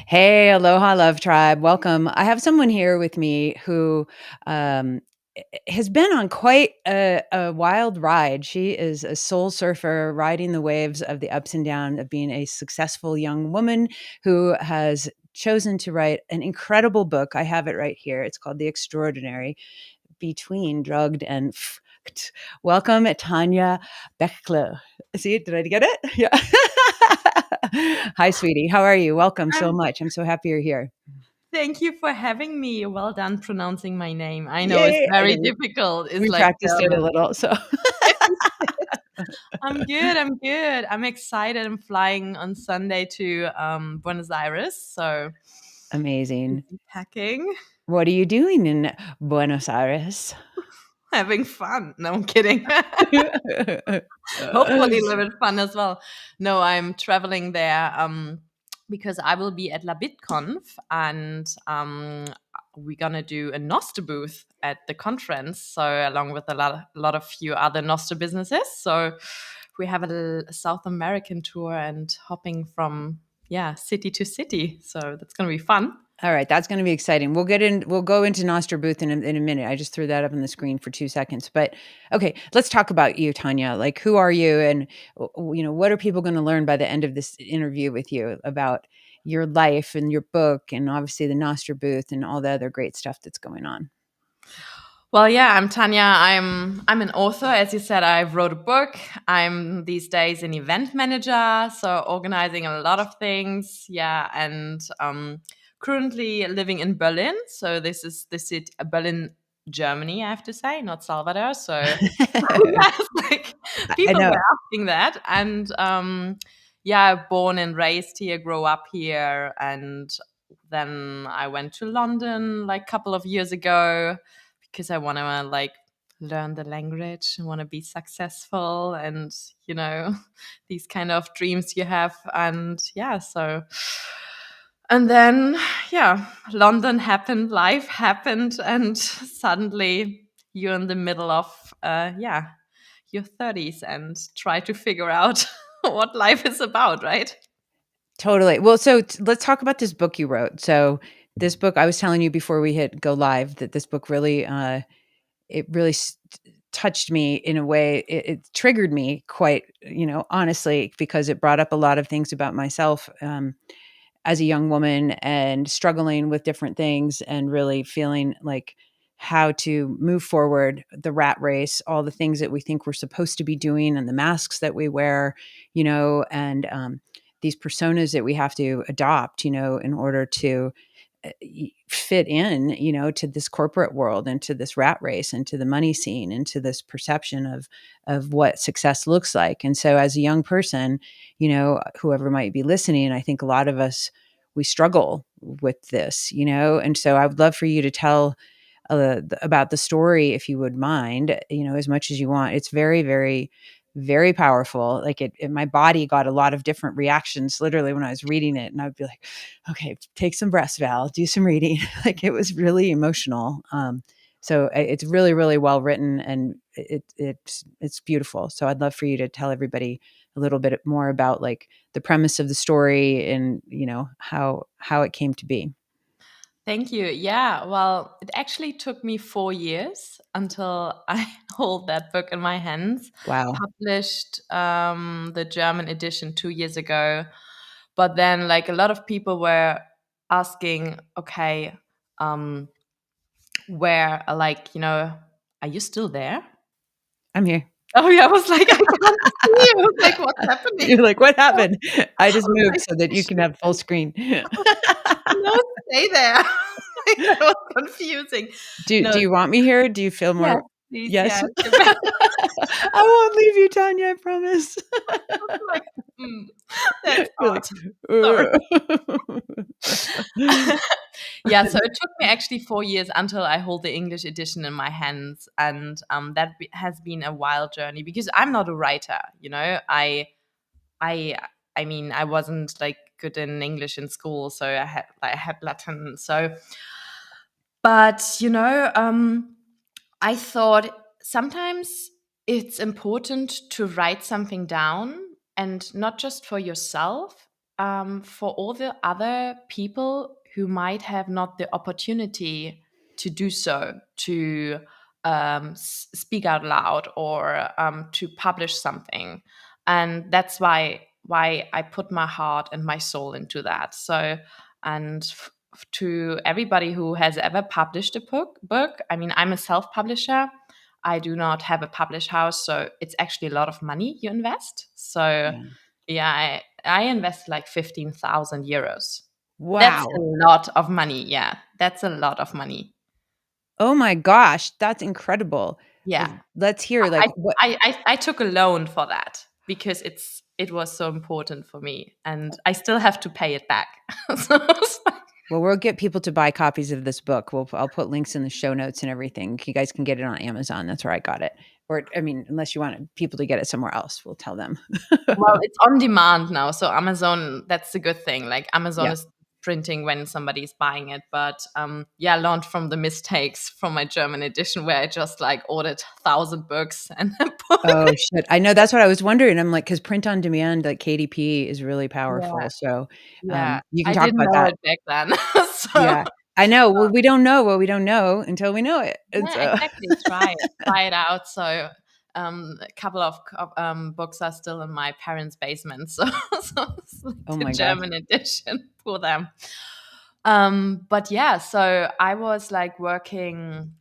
Hey, aloha, love tribe. Welcome. I have someone here with me who um, has been on quite a wild ride. She is a soul surfer riding the waves of the ups and downs of being a successful young woman who has chosen to write an incredible book. I have it right here. It's called The Extraordinary Between Drugged and Fucked. Welcome, Tanja Bachle. See, did I get it? Yeah. Hi, sweetie. How are you? Welcome so Um, much. I'm so happy you're here. Thank you for having me. Well done pronouncing my name. I know it's Yay! I very know difficult. It's we like practiced it a German. little. So I'm good. I'm good. I'm excited. I'm flying on Sunday to Buenos Aires. So amazing. busy packing, What are you doing in Buenos Aires? having fun. No, I'm kidding. Hopefully a little bit fun as well. No, I'm traveling there because I will be at La BitConf and we're gonna do a NOSTR booth at the conference. So along with a lot of few other NOSTR businesses. So we have a South American tour and hopping from city to city. So that's gonna be fun. All right, that's going to be exciting. We'll go into NOSTR booth in a minute. I just threw that up on the screen for 2 seconds. But okay, let's talk about you, Tanja. Like, who are you, and what are people going to learn by the end of this interview with you about your life and your book, and obviously the NOSTR booth and all the other great stuff that's going on. Well, yeah, I'm Tanya. I'm an author. As you said, I wrote a book. I'm these days an event manager, so organizing a lot of things. Yeah, and currently living in Berlin. So this is the city, Berlin, Germany. I have to say, not Salvador. So yes, like I people know. were asking that, and yeah, born and raised here, grow up here, and then I went to London like a couple of years ago because I want to like learn the language and want to be successful and these kind of dreams you have. And yeah, so and then yeah, London happened, life happened, and suddenly you're in the middle of your 30s and try to figure out what life is about, right? Totally. Well, so let's talk about this book you wrote. So this book, I was telling you before we hit go live that this book really, it really touched me in a way. It triggered me quite, honestly, because it brought up a lot of things about myself as a young woman and struggling with different things and really feeling like how to move forward, the rat race, all the things that we think we're supposed to be doing, and the masks that we wear, and these personas that we have to adopt, in order to fit in, to this corporate world and to this rat race and to the money scene and to this perception of what success looks like. And so as a young person, whoever might be listening, I think a lot of us, we struggle with this, and so I would love for you to tell about the story, if you would mind, as much as you want. It's very, very, very powerful. Like my body got a lot of different reactions literally when I was reading it, and I would be like, okay, take some breaths, Val, do some reading. Like, it was really emotional. So it's really, really well written, and it's beautiful. So I'd love for you to tell everybody a little bit more about like the premise of the story and how it came to be. Thank you. Yeah, well, it actually took me 4 years until I hold that book in my hands. Wow. Published the German edition 2 years ago. But then, like, a lot of people were asking, okay, um, where, like, are you still there? I'm here. Oh, yeah, I was like, I can't see you. I was like, what's happening? You're like, what happened? I I just was moved like, so that you can have full screen. no, stay there. That was confusing. Do No, you want me here? Do you feel yes, more? please, Yes. yes. I won't leave you, Tanya, I promise. Like, mm, that's You're odd. like, Sorry. "Ugh." Yeah, so it took me actually 4 years until I hold the English edition in my hands, and has been a wild journey because I'm not a writer. I, I mean, I wasn't like good in English in school, so I had Latin. So, but I thought sometimes it's important to write something down and not just for yourself, for all the other people who might have not the opportunity to do so, to speak out loud or to publish something, and that's why I put my heart and my soul into that. So, and to everybody who has ever published a book, I mean, I'm a self-publisher. I do not have a publish house, so it's actually a lot of money you invest. So Yeah. yeah, I invested like 15,000 euros. That's a Wow. lot of money. Yeah, that's a lot of money. Oh my gosh, that's incredible. Yeah, Let's hear, like, I what I took a loan for that because it was so important for me, and I still have to pay it back. So it's like, well, we'll get people to buy copies of this book. I'll put links in the show notes and everything. You guys can get it on Amazon. That's where I got it. Or, I mean, unless you want people to get it somewhere else, we'll tell them. well, it's on demand now, so Amazon. That's a good thing. Like Amazon Yeah. is printing when somebody's buying it, but yeah, I learned from the mistakes from my German edition where I just like ordered 1,000 books and Oh, shit. I know, that's what I was wondering. I'm like, because print on demand, like KDP is really yeah. powerful. So, Yeah, you can I talk didn't about know that. it back then. So, Yeah. I know. Well, we don't know what we don't know until we know it. And yeah, so exactly. Try it out. So, a couple of books are still in my parents' basement. So, so it's like oh the my gosh. German edition for them. But yeah, so I was like working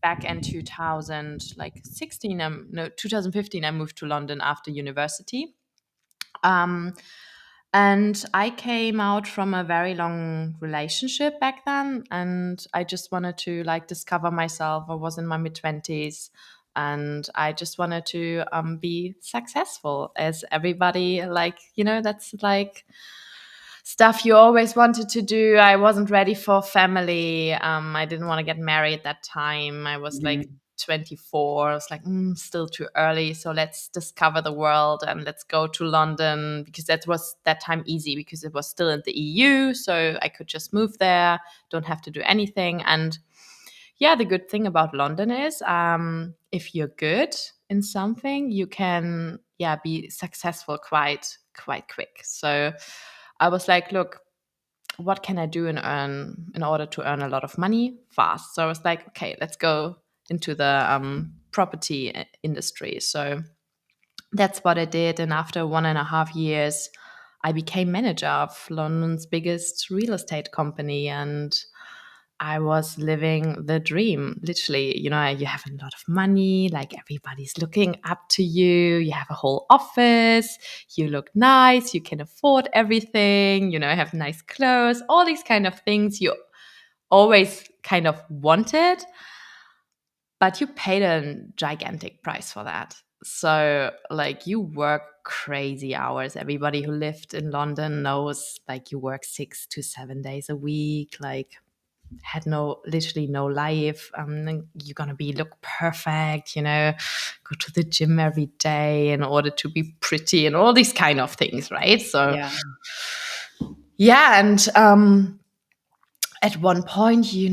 back in 2000, like 16. No, 2015. I moved to London after university. Um, And I came out from a very long relationship back then, and I just wanted to like discover myself. I was in my mid 20s, and I just wanted to be successful, as everybody like that's like stuff you always wanted to do. I wasn't ready for family. I didn't want to get married at that time. I was like Mhm. 24. I was like, still too early. So let's discover the world and let's go to London, because that was that time easy because it was still in the EU. So I could just move there, don't have to do anything. And yeah, the good thing about London is if you're good in something, you can be successful quite quick. So I was like, look, what can I do and earn in order to earn a lot of money fast? So I was like, okay, let's go into the property industry. So that's what I did. And after 1.5 years, I became manager of London's biggest real estate company. And I was living the dream, literally. You have a lot of money, like everybody's looking up to you. You have a whole office, you look nice, you can afford everything, have nice clothes, all these kind of things you always kind of wanted, but you paid a gigantic price for that. So, like, you work crazy hours. Everybody who lived in London knows, like, you work 6 to 7 days a week, like, had literally no life. You're gonna be look perfect, go to the gym every day in order to be pretty and all these kind of things, right? So Yeah. yeah, and at one point, you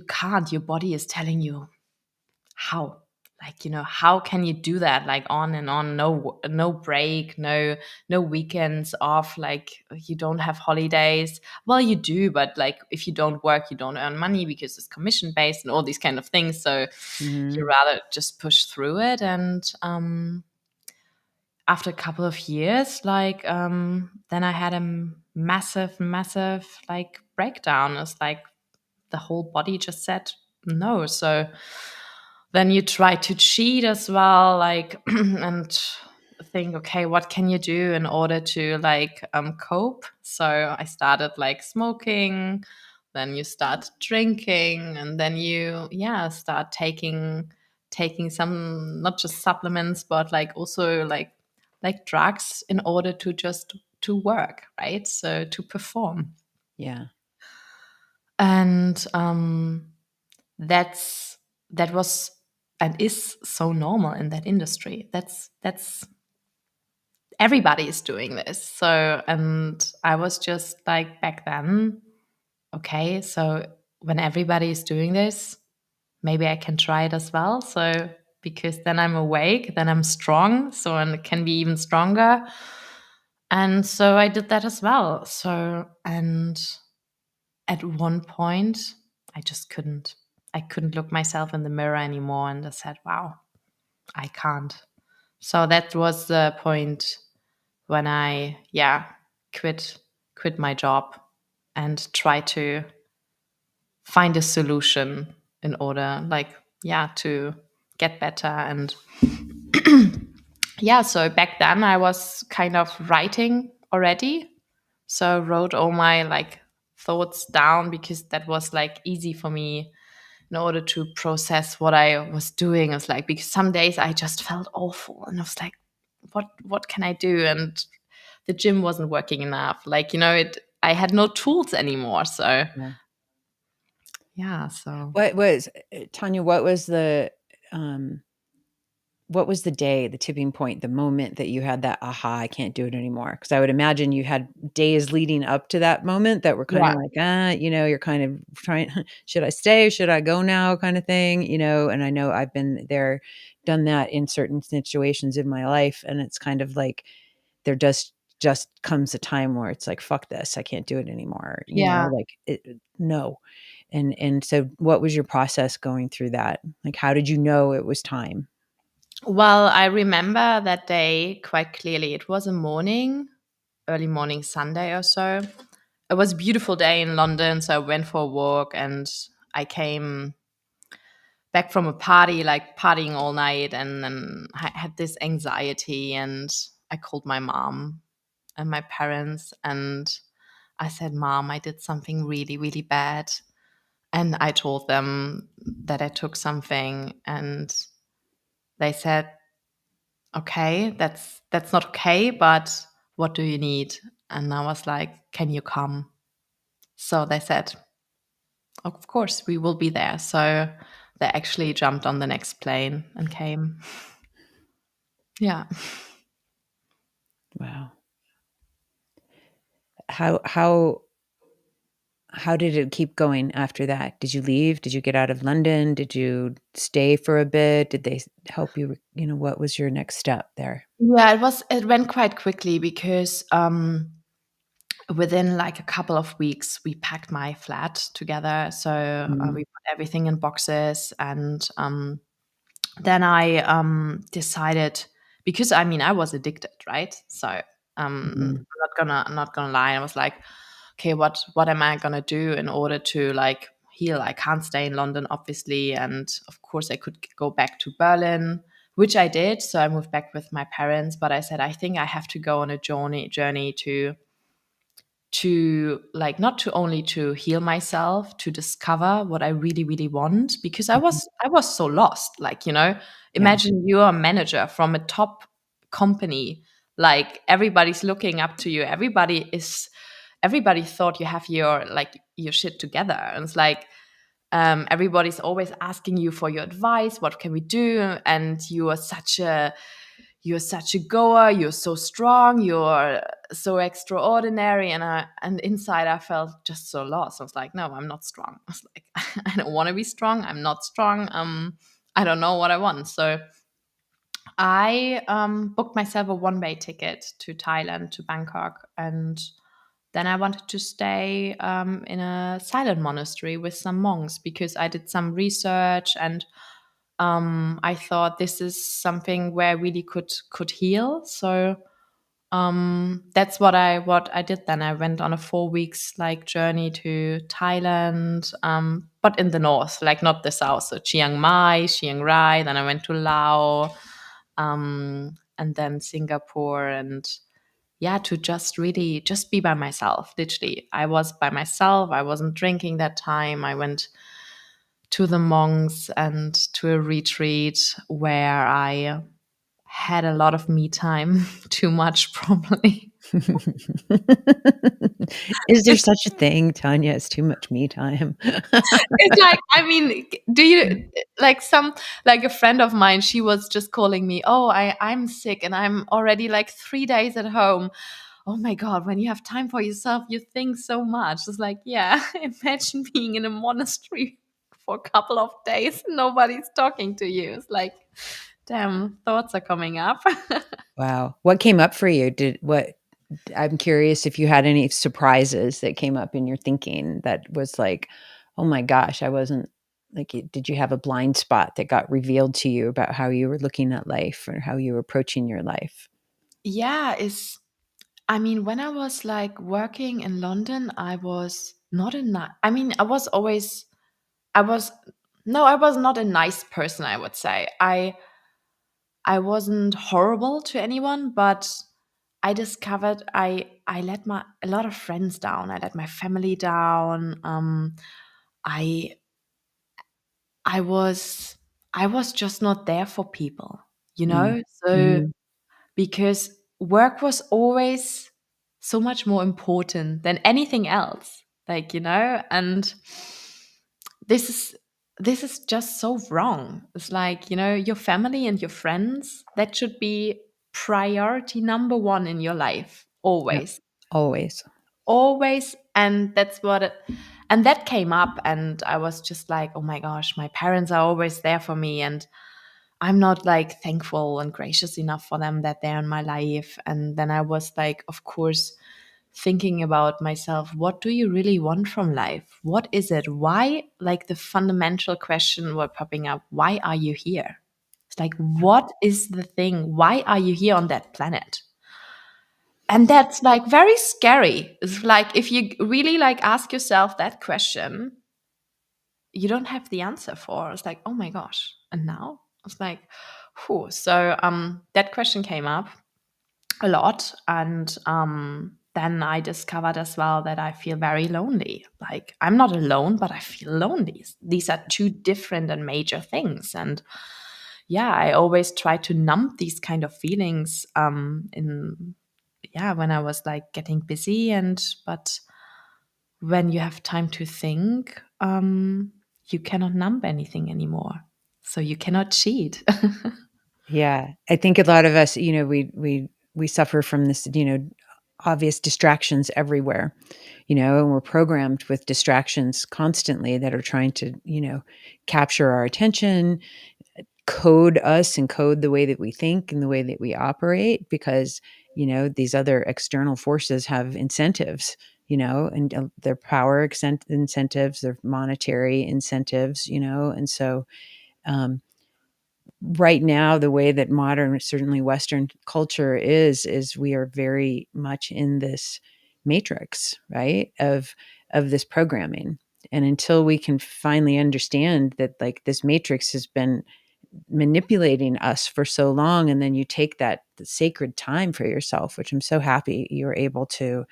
can't. Your body is telling you how. Like, how can you do that? Like on and on, no break, no weekends off. Like you don't have holidays. Well, you do, but like if you don't work, you don't earn money because it's commission based and all these kind of things. So you Mhm. rather just push through it. And after a couple of years, like then I had a massive like breakdown. It's like the whole body just said no. So then you try to cheat as well, like and think, okay, what can you do in order to like cope? So I started like smoking, then you start drinking, and then you start taking some, not just supplements, but like also like drugs in order to just to work, right? So to perform. Yeah. And that's that was and is so normal in that industry. That's everybody is doing this. So, and I was just like back then, okay, so when everybody is doing this, maybe I can try it as well. So because then I'm awake, then I'm strong, so and it can be even stronger. And so I did that as well. So, and at one point, I just couldn't. I couldn't look myself in the mirror anymore. And I said, wow, I can't. So that was the point when I, yeah, quit my job and try to find a solution in order, like, yeah, to get better. And yeah, so back then I was kind of writing already. So I wrote all my like thoughts down because that was like easy for me in order to process what I was doing. It's like because some days I just felt awful and I was like, what can I do? And the gym wasn't working enough. Like, it I had no tools anymore. So Yeah. yeah, so What was Tanya, um what was the day, the tipping point, the moment that you had that aha, I can't do it anymore? Because I would imagine you had days leading up to that moment that were kind yeah. of like, you're kind of trying, should I stay? Should I go now? Kind of thing, and I know I've been there, done that in certain situations in my life. And it's kind of like there just comes a time where it's like, fuck this, I can't do it anymore, Yeah. like no. And so what was your process going through that? Like, how did you know it was time? Well, I remember that day quite clearly. It was a morning, early morning Sunday or so. It was a beautiful day in London, so I went for a walk and I came back from a party, like partying all night, and then I had this anxiety and I called my mom and my parents and I said, "Mom, I did something really, really bad." And I told them that I took something and they said, "Okay, that's not okay, but what do you need?" And I was like, "Can you come?" So they said, "Of course, we will be there." So they actually jumped on the next plane and came. Yeah. Wow. How how did it keep going after that? Did you leave? Did you get out of London? Did you stay for a bit? Did they help you? What was your next step there? Yeah, it went quite quickly because within like a couple of weeks we packed my flat together. So Mm, we put everything in boxes and then I decided because I mean I was addicted, right? So mhm, I'm not gonna lie. I was like, okay, what am I gonna do in order to like heal? I can't stay in London, obviously, and of course I could go back to Berlin, which I did. So I moved back with my parents, but I said I think I have to go on a journey to like not to only to heal myself, to discover what I really really want, because mhm. I was so lost. Like, Yeah. imagine you're a manager from a top company, like everybody's looking up to you, everybody thought you have your like your shit together, and it's like everybody's always asking you for your advice, what can we do, and you're such a goer, you're so strong, you're so extraordinary, and inside I felt just so lost. I was like, no, I'm not strong. I was like, I don't want to be strong, I'm not strong. I don't know what I want. So I booked myself a one-way ticket to Thailand, to Bangkok, and then I wanted to stay in a silent monastery with some monks because I did some research and I thought this is something where I really could heal. So that's what I did. Then I went on a 4 weeks like journey to Thailand, but in the north, like not the south. So Chiang Mai, Chiang Rai. Then I went to Laos, and then Singapore, and yeah, to just really just be by myself. Literally, I was by myself. I wasn't drinking that time. I went to the monks and to a retreat where I had a lot of me time, too much probably. Is there such a thing, Tanya? It's too much me time. It's like, I mean, do you like some like a friend of mine, she was just calling me, "Oh, I'm sick and I'm already like 3 days at home." Oh my god, when you have time for yourself, you think so much. It's like, yeah, imagine being in a monastery for a couple of days, nobody's talking to you. It's like, damn, thoughts are coming up. Wow. What came up for you? Did what? I'm curious if you had any surprises that came up in your thinking that was like, "Oh my gosh, I wasn't like, did you have a blind spot that got revealed to you about how you were looking at life or how you were approaching your life?" Yeah, is I mean, when I was like working in London, I was not a I mean, I was always I was no, I was not a nice person, I would say. I wasn't horrible to anyone, but I discovered I let my a lot of friends down. I let my family down. I I was I was just not there for people, you Mm. know? So Mhm. because work was always so much more important than anything else, like, and this is this is just so wrong. It's like, your family and your friends, that should be priority number one in your life, Yep. always. Always. Always. And that's what it and that came up, and I was just like, oh my gosh, my parents are always there for me, and I'm not like thankful and gracious enough for them that they're in my life. And then I was like, of course, thinking about myself, what do you really want from life? What is it? Why? Like the fundamental question were popping up, why are you here? It's like, what is the thing? Why are you here on that planet? And that's like very scary. It's like if you really like ask yourself that question, you don't have the answer for. It's like, oh my gosh. And now? It's like, whew. So that question came up a lot. And then I discovered as well that I feel very lonely. Like I'm not alone, but I feel lonely. These are two different and major things. And yeah, I always try to numb these kind of feelings in yeah, when I was like getting busy, and but when you have time to think, you cannot numb anything anymore. So you cannot cheat. Yeah. I think a lot of us, we suffer from this, obvious distractions everywhere, and we're programmed with distractions constantly that are trying to, capture our attention, code us and code the way that we think and the way that we operate because, these other external forces have incentives, and their power incentives, their monetary incentives, and so um, right now the way that modern, certainly Western culture is we are very much in this matrix, right, of this programming. And until we can finally understand that like this matrix has been manipulating us for so long, and then you take that sacred time for yourself, which I'm so happy you're able to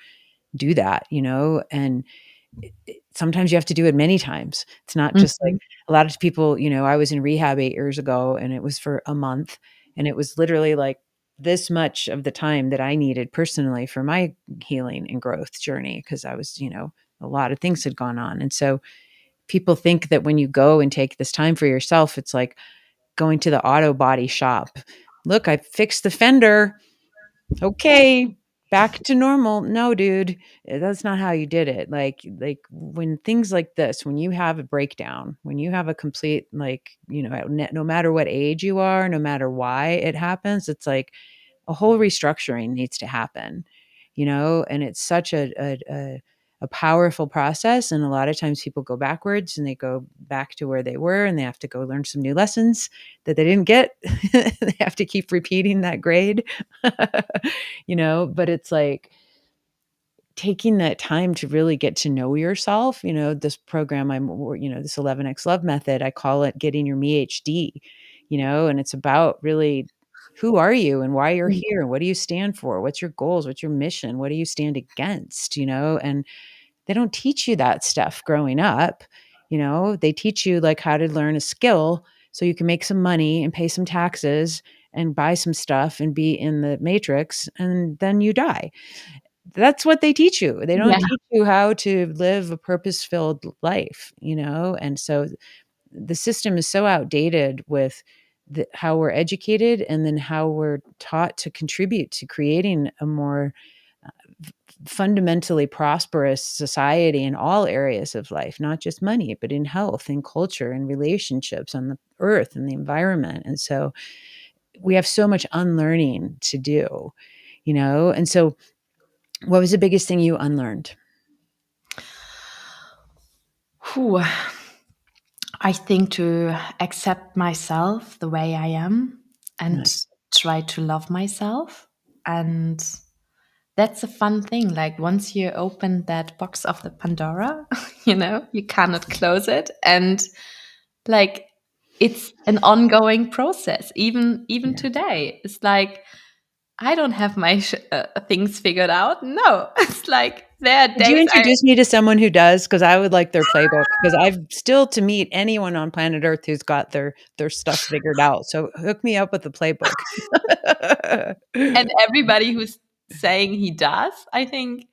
do that, and sometimes you have to do it many times. It's not just like Mhm. a lot of people, I was in rehab 8 years ago and it was for a month, and it was literally like this much of the time that I needed personally for my healing and growth journey because I was, a lot of things had gone on. And so people think that when you go and take this time for yourself, it's like going to the auto body shop. Look, I fixed the fender. Okay, back to normal. No, dude, that's not how you did it. Like when things like this, when you have a breakdown, when you have a complete like, no matter what age you are, no matter why it happens, it's like a whole restructuring needs to happen, and it's such a powerful process. And a lot of times people go backwards and they go back to where they were and they have to go learn some new lessons that they didn't get. They have to keep repeating that grade, but it's like taking that time to really get to know yourself. This program this 11x love method, I call it getting your me hd, and it's about really who are you and why you're here, what do you stand for, what's your goals, what's your mission, what do you stand against, and they don't teach you that stuff growing up. They teach you like how to learn a skill so you can make some money and pay some taxes and buy some stuff and be in the matrix, and then you die. That's what they teach you. They don't Yeah. teach you how to live a purpose-filled life, and so the system is so outdated with how we're educated and then how we're taught to contribute to creating a more fundamentally prosperous society in all areas of life, not just money, but in health and culture and relationships on the earth and the environment. And so we have so much unlearning to do, and so What was the biggest thing you unlearned? Whew. I think to accept myself the way I am and Nice. try to love myself. And that's a fun thing. Like once you open that box of the Pandora, you cannot close it. And like it's an ongoing process. Even Yeah. today, it's like I don't have my things figured out. No, it's like there are Could you days I introduce me to someone who does? Because I would like their playbook. Because I've still to meet anyone on planet Earth who's got their stuff figured out. So hook me up with the playbook. and everybody who's saying he does, I think,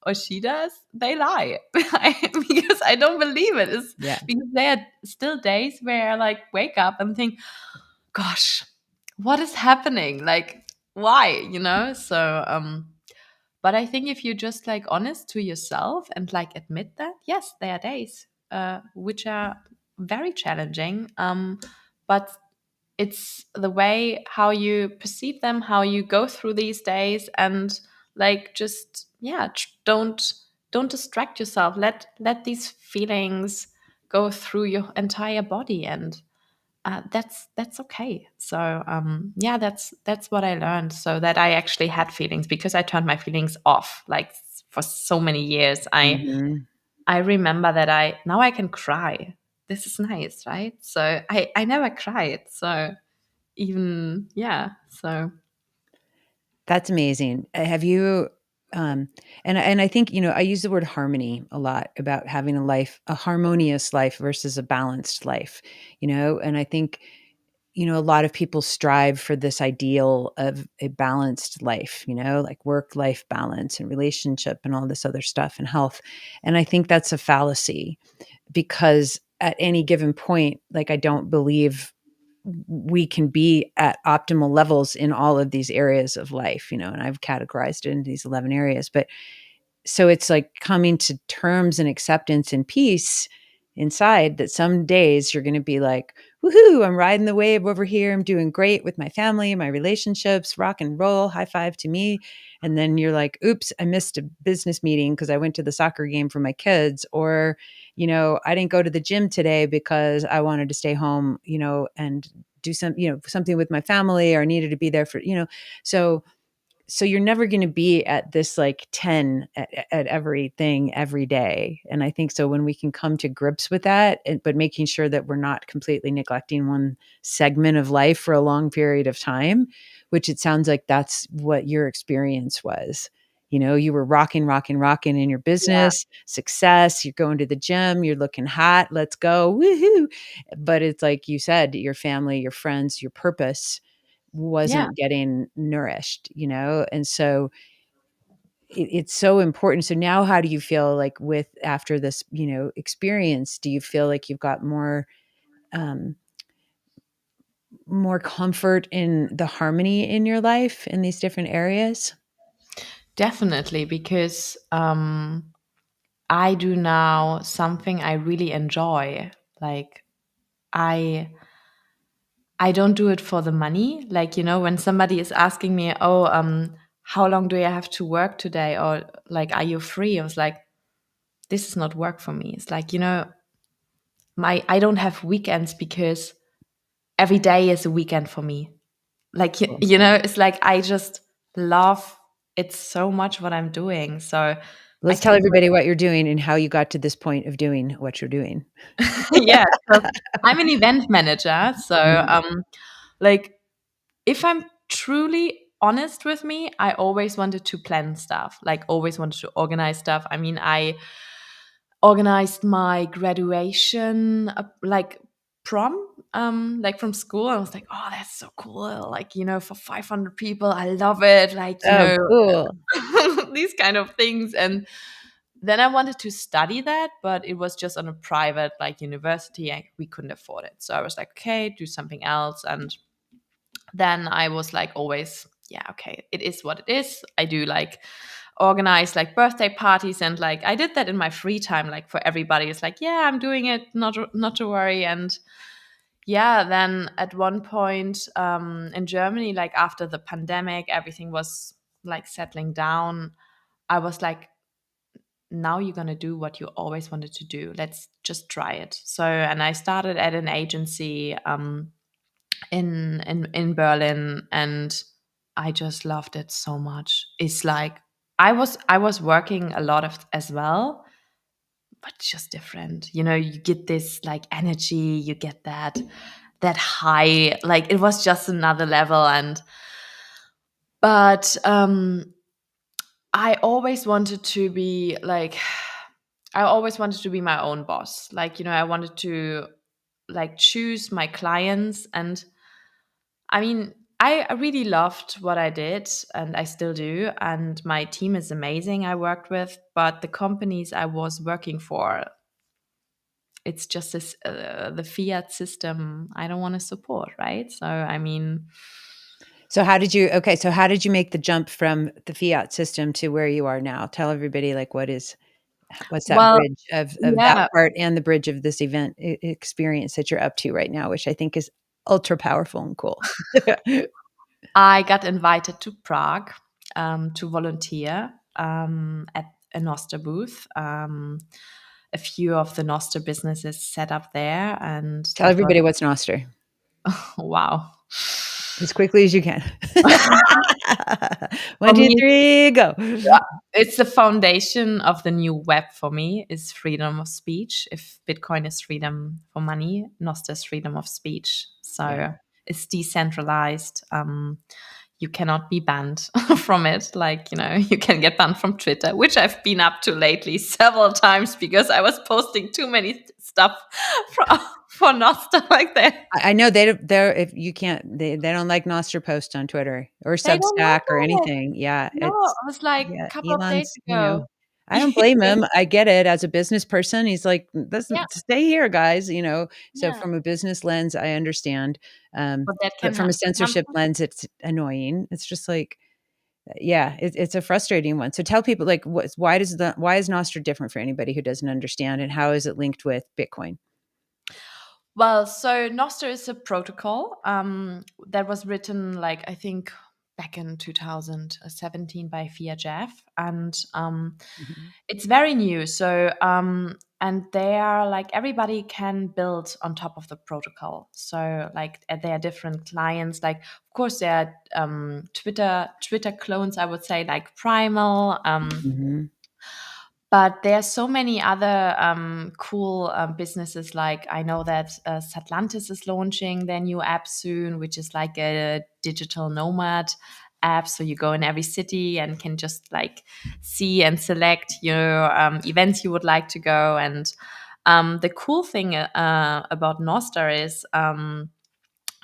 or she does, they lie. Because I don't believe it. It's Yeah. because there are still days where I like wake up and think, gosh, what is happening? Like, why? So but I think if you're just like honest to yourself and like admit that, yes, there are days which are very challenging. But it's the way how you perceive them, how you go through these days, and like just yeah, don't distract yourself. Let these feelings go through your entire body, and that's okay. So yeah, that's what I learned. So that I actually had feelings because I turned my feelings off like for so many years. Mhm. I remember that I now I can cry. This is nice, right? So I never cried. So even yeah, so That's amazing. Have you and I think, I use the word harmony a lot about having a harmonious life versus a balanced life, and I think, a lot of people strive for this ideal of a balanced life, like work life balance and relationship and all this other stuff and health. And I think that's a fallacy because at any given point, like I don't believe we can be at optimal levels in all of these areas of life, and I've categorized it into these 11 areas. But so it's like coming to terms and acceptance and peace inside that some days you're going to be like, woohoo, I'm riding the wave over here. I'm doing great with my family, my relationships, rock and roll, high five to me. And then you're like, oops, I missed a business meeting because I went to the soccer game for my kids. Or, I didn't go to the gym today because I wanted to stay home, and do something with my family, or I needed to be there for, so you're never going to be at this like 10 at everything every day. And I think so when we can come to grips with that, but making sure that we're not completely neglecting one segment of life for a long period of time, which it sounds like that's what your experience was. You were rocking in your yeah, business, success, you're going to the gym, you're looking hot, let's go, woohoo. But it's like you said, your family, your friends, your purpose yeah, wasn't getting nourished, and so it's so important. So now how do you feel like with after this, experience, do you feel like you've got um more comfort in the harmony in your life in these different areas? definitely because I do now something I really enjoy. Like I I don't do it for the money. Like, when somebody is asking me, "Oh, how long do I have to work today?" or like, "Are you free?" I was like, "This is not work for me." It's like, my I don't have weekends because every day is a weekend for me. Like, Cool. it's like I just love it so much what I'm doing. So I Let's tell can do everybody what you're doing and how you got to this point of doing what you're doing. it. Yeah. So I'm an event manager. So Mhm. like if I'm truly honest with me, I always wanted to plan stuff, like always wanted to organize stuff. I mean, I organized my graduation, like prom, like from school. I was like, oh, that's so cool. Like, for 500 people, I love it. Like, Oh, cool. these kind of things. And then I wanted to study that, but it was just on a private, like university, and we couldn't afford it. So I was like, okay, do something else. And then I was like always, yeah, okay, it is what it is. I do like organize like birthday parties, and like I did that in my free time, like for everybody. It's like, yeah, I'm doing it, not to worry. And yeah, then at one point in Germany, like after the pandemic, everything was like settling down. I was like, now you're going to do what you always wanted to do. Let's just try it. So, and I started at an agency in Berlin, and I just loved it so much. It's like I was working a lot of as well, but just different. You know, you get this like energy, you get that high, like it was just another level. And but I always wanted to be like, I always wanted to be my own boss. Like, you know, I wanted to like choose my clients. And I mean, I really loved what I did, and I still do. And my team is amazing I worked with, but the companies I was working for, it's just this the fiat system I don't want to support, right? So I mean, So how did you make the jump from the fiat system to where you are now? Tell everybody like what's that well, bridge of that yeah, part and the bridge of this event experience that you're up to right now, which I think is ultra powerful and cool. I got invited to Prague to volunteer at a NOSTR booth. A few of the NOSTR businesses set up there, and Tell that was everybody what's Noster wow. as quickly as you can. For One, two, me, three, go. yeah, it's the foundation of the new web for me is freedom of speech. If Bitcoin is freedom for money, Nostr is freedom of speech. Yeah. So it's decentralized. You cannot be banned from it. Like, you know, you can get banned from Twitter, which I've been up to lately several times because I was posting too many stuff for, for Nostr like that. I know they're if you can't they don't like Noster post on Twitter or They don't Substack or like it. anything. Yeah, No, it's it was like yeah, a couple of days Elon's, ago. I don't blame him. I get it as a business person. He's like, Yeah, "Doesn't stay here, guys." So yeah. from a business lens, I understand. But that But can from a come censorship lens, it's annoying. It's just like, yeah, it's a frustrating one. So tell people like why is Nostr different for anybody who doesn't understand, and how is it linked with Bitcoin? well, so Nostr is a protocol that was written, like, I think back in 2017 by Fia Jeff, and Mhm. it's very new. So and they are like everybody can build on top of the protocol. So like there are different clients. Like of course there are Twitter clones. I would say like Primal. Mhm. But there's so many other cool businesses. Like I know that Satlantis is launching their new app soon, which is like a digital nomad app. So you go in every city and can just like see and select your events you would like to go. And the cool thing about Nostr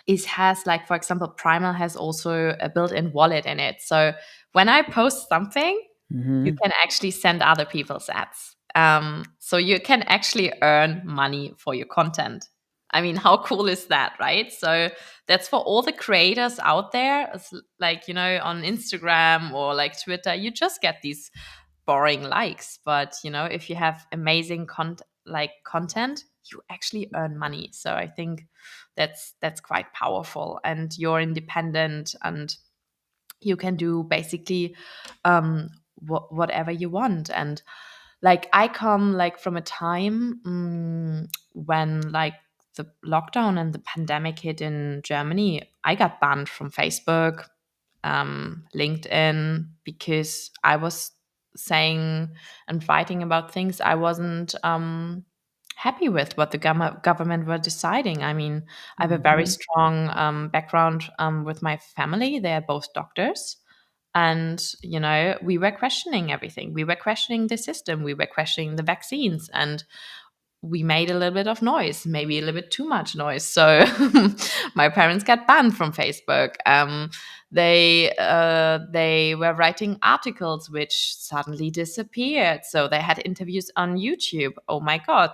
is has like, for example, Primal has also a built-in wallet in it. So when I post something, you Mhm. can actually send other people's ads. So you can actually earn money for your content. I mean, how cool is that, right? So that's for all the creators out there. It's like, you know, on Instagram or like Twitter, you just get these boring likes. But, you know, if you have amazing content, you actually earn money. So I think that's quite powerful. And you're independent, and you can do basically whatever you want. And like I come like from a time when like the lockdown and the pandemic hit in Germany. I got banned from Facebook, LinkedIn, because I was saying and writing about things I wasn't happy with what the government were deciding. I mean, I have a very Mhm. strong background with my family. They are both doctors. And, you know, we were questioning everything. We were questioning the system. We were questioning the vaccines. And we made a little bit of noise, maybe a little bit too much noise. So my parents got banned from Facebook. They were writing articles which suddenly disappeared. So they had interviews on YouTube. Oh my god,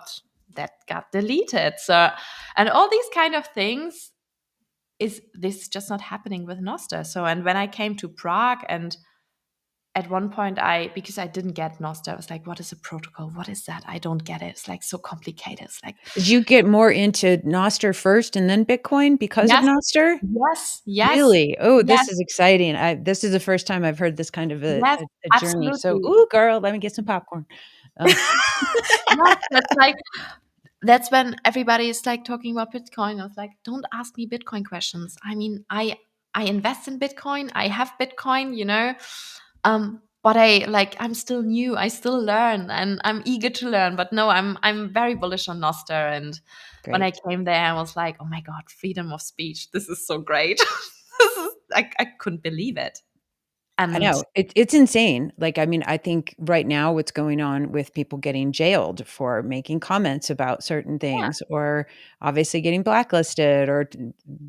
that got deleted. So, and all these kind of things is this just not happening with Nostr. So, and when I came to Prague and at one point, because I didn't get NOSTR, I was like, what is a protocol? What is that? I don't get it. It's like so complicated. It's like, Did you get more into Nostr first and then Bitcoin because of yes, Nostr? yes, yes, Really? Oh, this yes, is exciting. This is the first time I've heard this kind of yes, a journey. So, absolutely. ooh, girl, let me get some popcorn. Uh, Yes, that's like, that's when everybody is like talking about Bitcoin. I was like, don't ask me Bitcoin questions. I mean, I invest in Bitcoin. I have Bitcoin, but I'm still new. I still learn, and I'm eager to learn. But no, I'm very bullish on Nostr. And when I Great. came there, I was like, oh my god, freedom of speech. This is so great. I couldn't believe it. I And know. It's insane. Like, I mean, I think right now what's going on with people getting jailed for making comments about certain yeah, things or obviously getting blacklisted or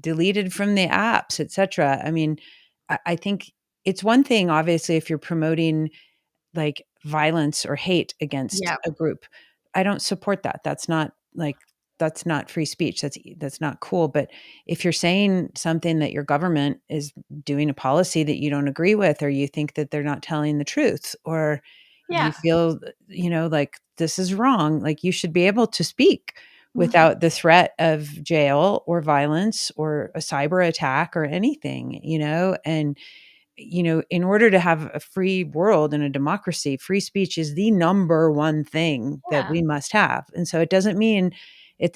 deleted from the apps, etc. I mean, I think it's one thing, obviously, if you're promoting like violence or hate against yeah, a group. I don't support that. That's not like that's not free speech. That's not cool. But if you're saying something that your government is doing a policy that you don't agree with, or you think that they're not telling the truth, or you yeah, feel, like this is wrong, like you should be able to speak mhm, without the threat of jail or violence or a cyber attack or anything, and in order to have a free world and a democracy, free speech is the number one thing that yeah, we must have. And so it doesn't mean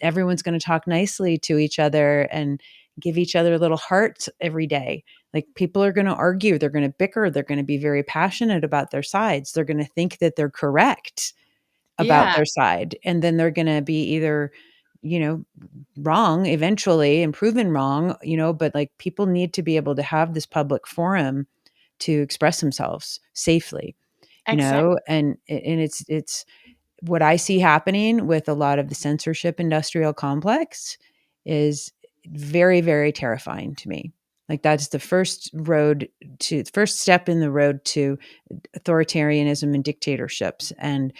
everyone's going to talk nicely to each other and give each other little hearts every day. Like people are going to argue, they're going to bicker, they're going to be very passionate about their sides. They're going to think that they're correct about yeah, their side. And then they're going to be either, you know, wrong eventually and proven wrong, but like people need to be able to have this public forum to express themselves safely, exactly. and it's what I see happening with a lot of the censorship industrial complex is very, very terrifying to me. Like that's the first step in the road to authoritarianism and dictatorships and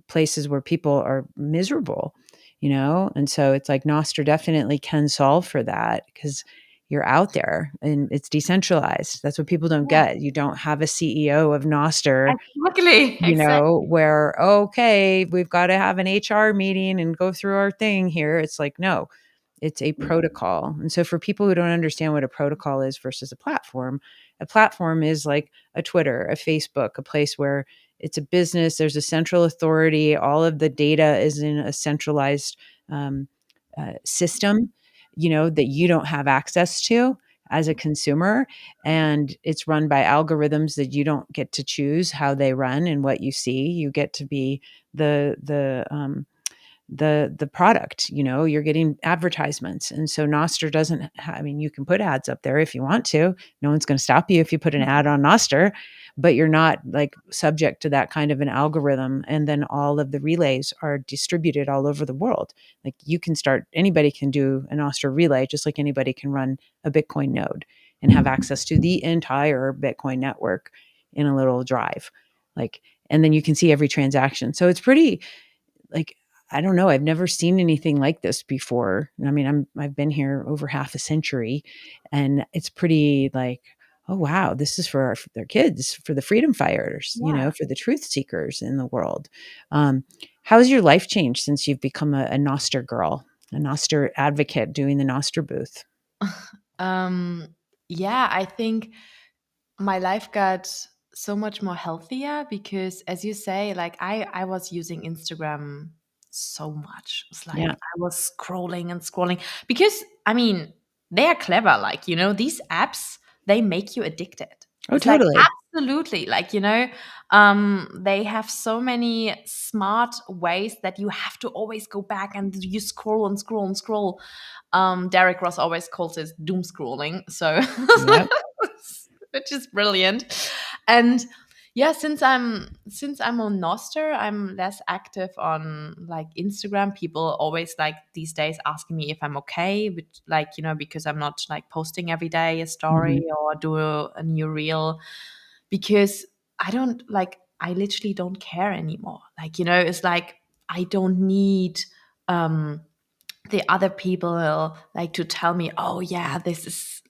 places where people are miserable, and so it's like Nostr definitely can solve for that because you're out there and it's decentralized. That's what people don't Yeah, get. You don't have a CEO of Nostr, exactly, exactly. where, okay, we've got to have an HR meeting and go through our thing here. It's like, no, it's a protocol. And so for people who don't understand what a protocol is versus a platform is like a Twitter, a Facebook, a place where it's a business, there's a central authority, all of the data is in a centralized system, that you don't have access to as a consumer, and it's run by algorithms that you don't get to choose how they run and what you see. You get to be the product. You're getting advertisements, and so Nostr doesn't I mean, you can put ads up there if you want to. No one's going to stop you if you put an ad on Nostr, but you're not like subject to that kind of an algorithm. And then all of the relays are distributed all over the world. Like anybody can do an Nostr relay just like anybody can run a Bitcoin node and have access to the entire Bitcoin network in a little drive, like, and then you can see every transaction. So it's pretty, like, I don't know, I've never seen anything like this before. I mean, I've been here over half a century, and it's pretty like, oh wow, this is for their kids, for the freedom fighters, Yeah. for the truth seekers in the world. How's your life changed since you've become a Nostr girl, a Nostr advocate doing the Nostr booth? Um, yeah, I think my life got so much more healthier because, as you say, like I was using Instagram so much. It's like Yeah, I was scrolling and scrolling because, I mean, they are clever. Like, these apps, they make you addicted. oh It's like totally. absolutely, like, they have so many smart ways that you have to always go back and you scroll and scroll and scroll. Derek Ross always calls it doom scrolling. So Yep. which is brilliant. And yeah, since I'm on Nostr, I'm less active on like Instagram. People always like these days asking me if I'm okay, with like, because I'm not like posting every day a story Mhm. or do a new reel because I literally don't care anymore. Like, it's like I don't need um the other people like to tell me, oh yeah, this is,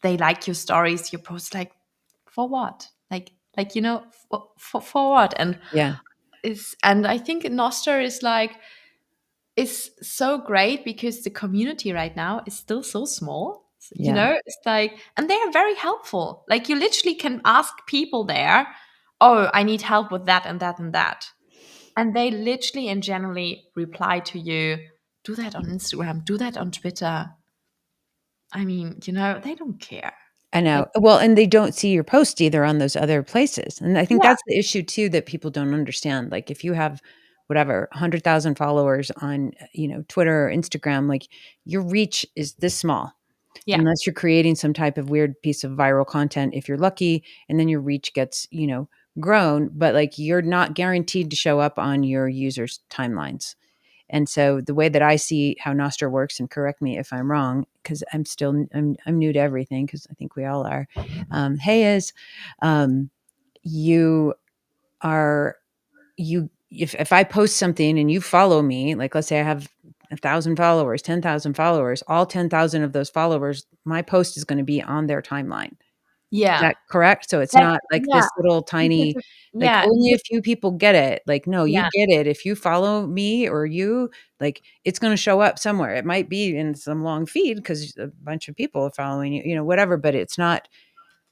they like your stories, your posts. Like, for what? like for what? And Yeah. I think Nostr is so great because the community right now is still so small. Yeah. It's like, and they are very helpful. Like, you literally can ask people there, oh, I need help with that and that and that. And they literally and generally reply to you, do that on Instagram, do that on Twitter. I mean, they don't care. I Like, know. Well, and they don't see your post either on those other places. And I think yeah, that's the issue too that people don't understand. Like if you have whatever 100,000 followers on, Twitter or Instagram, like your reach is this small yeah, unless you're creating some type of weird piece of viral content if you're lucky, and then your reach gets, grown, but like you're not guaranteed to show up on your users' timelines. And so the way that I see how Nostr works, and correct me if I'm wrong, because I'm new to everything, because I think we all are. Hey, is um, you are you if I post something and you follow me, like let's say I have 1,000 followers, 10,000 followers, all 10,000 of those followers, my post is going to be on their timeline. Is yeah. that correct? So it's That's, not like yeah, this little because tiny, like yeah, only a few people get it. Like, no, you yeah. get it. If you follow me or you, like, it's going to show up somewhere. It might be in some long feed because a bunch of people are following you, whatever, but it's not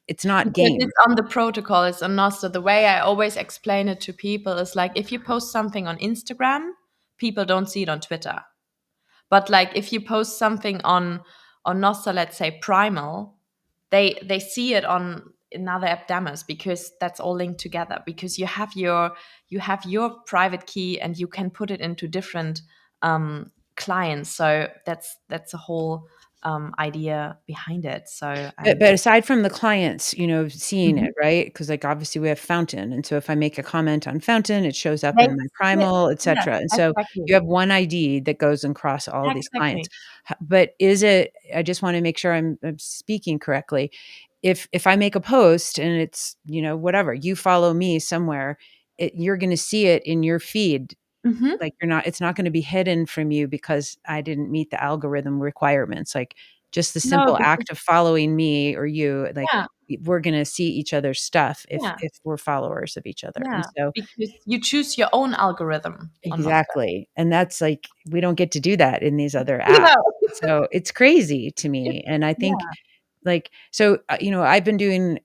Because game. it's on the protocol, it's on Nostr. The way I always explain it to people is like, if you post something on Instagram, people don't see it on Twitter. But like, if you post something on Nostr, let's say Primal, they see it on another app demos, because that's all linked together, because you have your private key and you can put it into different clients. So that's the whole idea behind it. So But aside from the clients, seeing Mhm. it, right? Because like obviously we have Fountain, and so if I make a comment on Fountain, it shows up They in my see it. Primal, Yes, etc. And so exactly. you have one ID that goes across all these clients. Exactly. But is it? I just want to make sure I'm speaking correctly. If I make a post and it's whatever, you follow me somewhere, you're going to see it in your feed. Hmm. Like it's not going to be hidden from you because I didn't meet the algorithm requirements. Like just the No, simple because act of following me or you, like yeah, we're going to see each other's stuff if yeah, if we're followers of each other. And yeah, so because you choose your own algorithm on Nostr. exactly. And that's like we don't get to do that in these other apps. No, So it's crazy to it's me. And I think yeah. like so I've been doing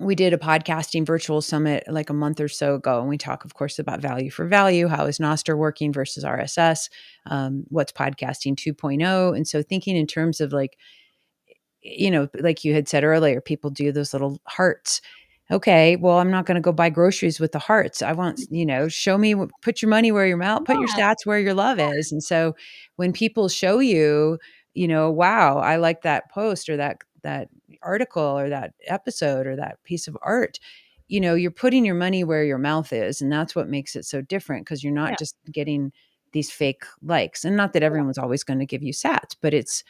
we did a podcasting virtual summit like a month or so ago, and we talk, of course, about value for value. How is Nostr working versus RSS? What's podcasting 2.0? And so thinking in terms of like, like you had said earlier, people do those little hearts. Okay, well, I'm not going to go buy groceries with the hearts. I want, show me, put your money where your mouth, put your Yeah, stats where your love is. And so when people show you, wow, I like that post or that article or that episode or that piece of art, you're putting your money where your mouth is, and that's what makes it so different because you're not yeah, just getting these fake likes. And not that everyone's always going to give you sats, but it's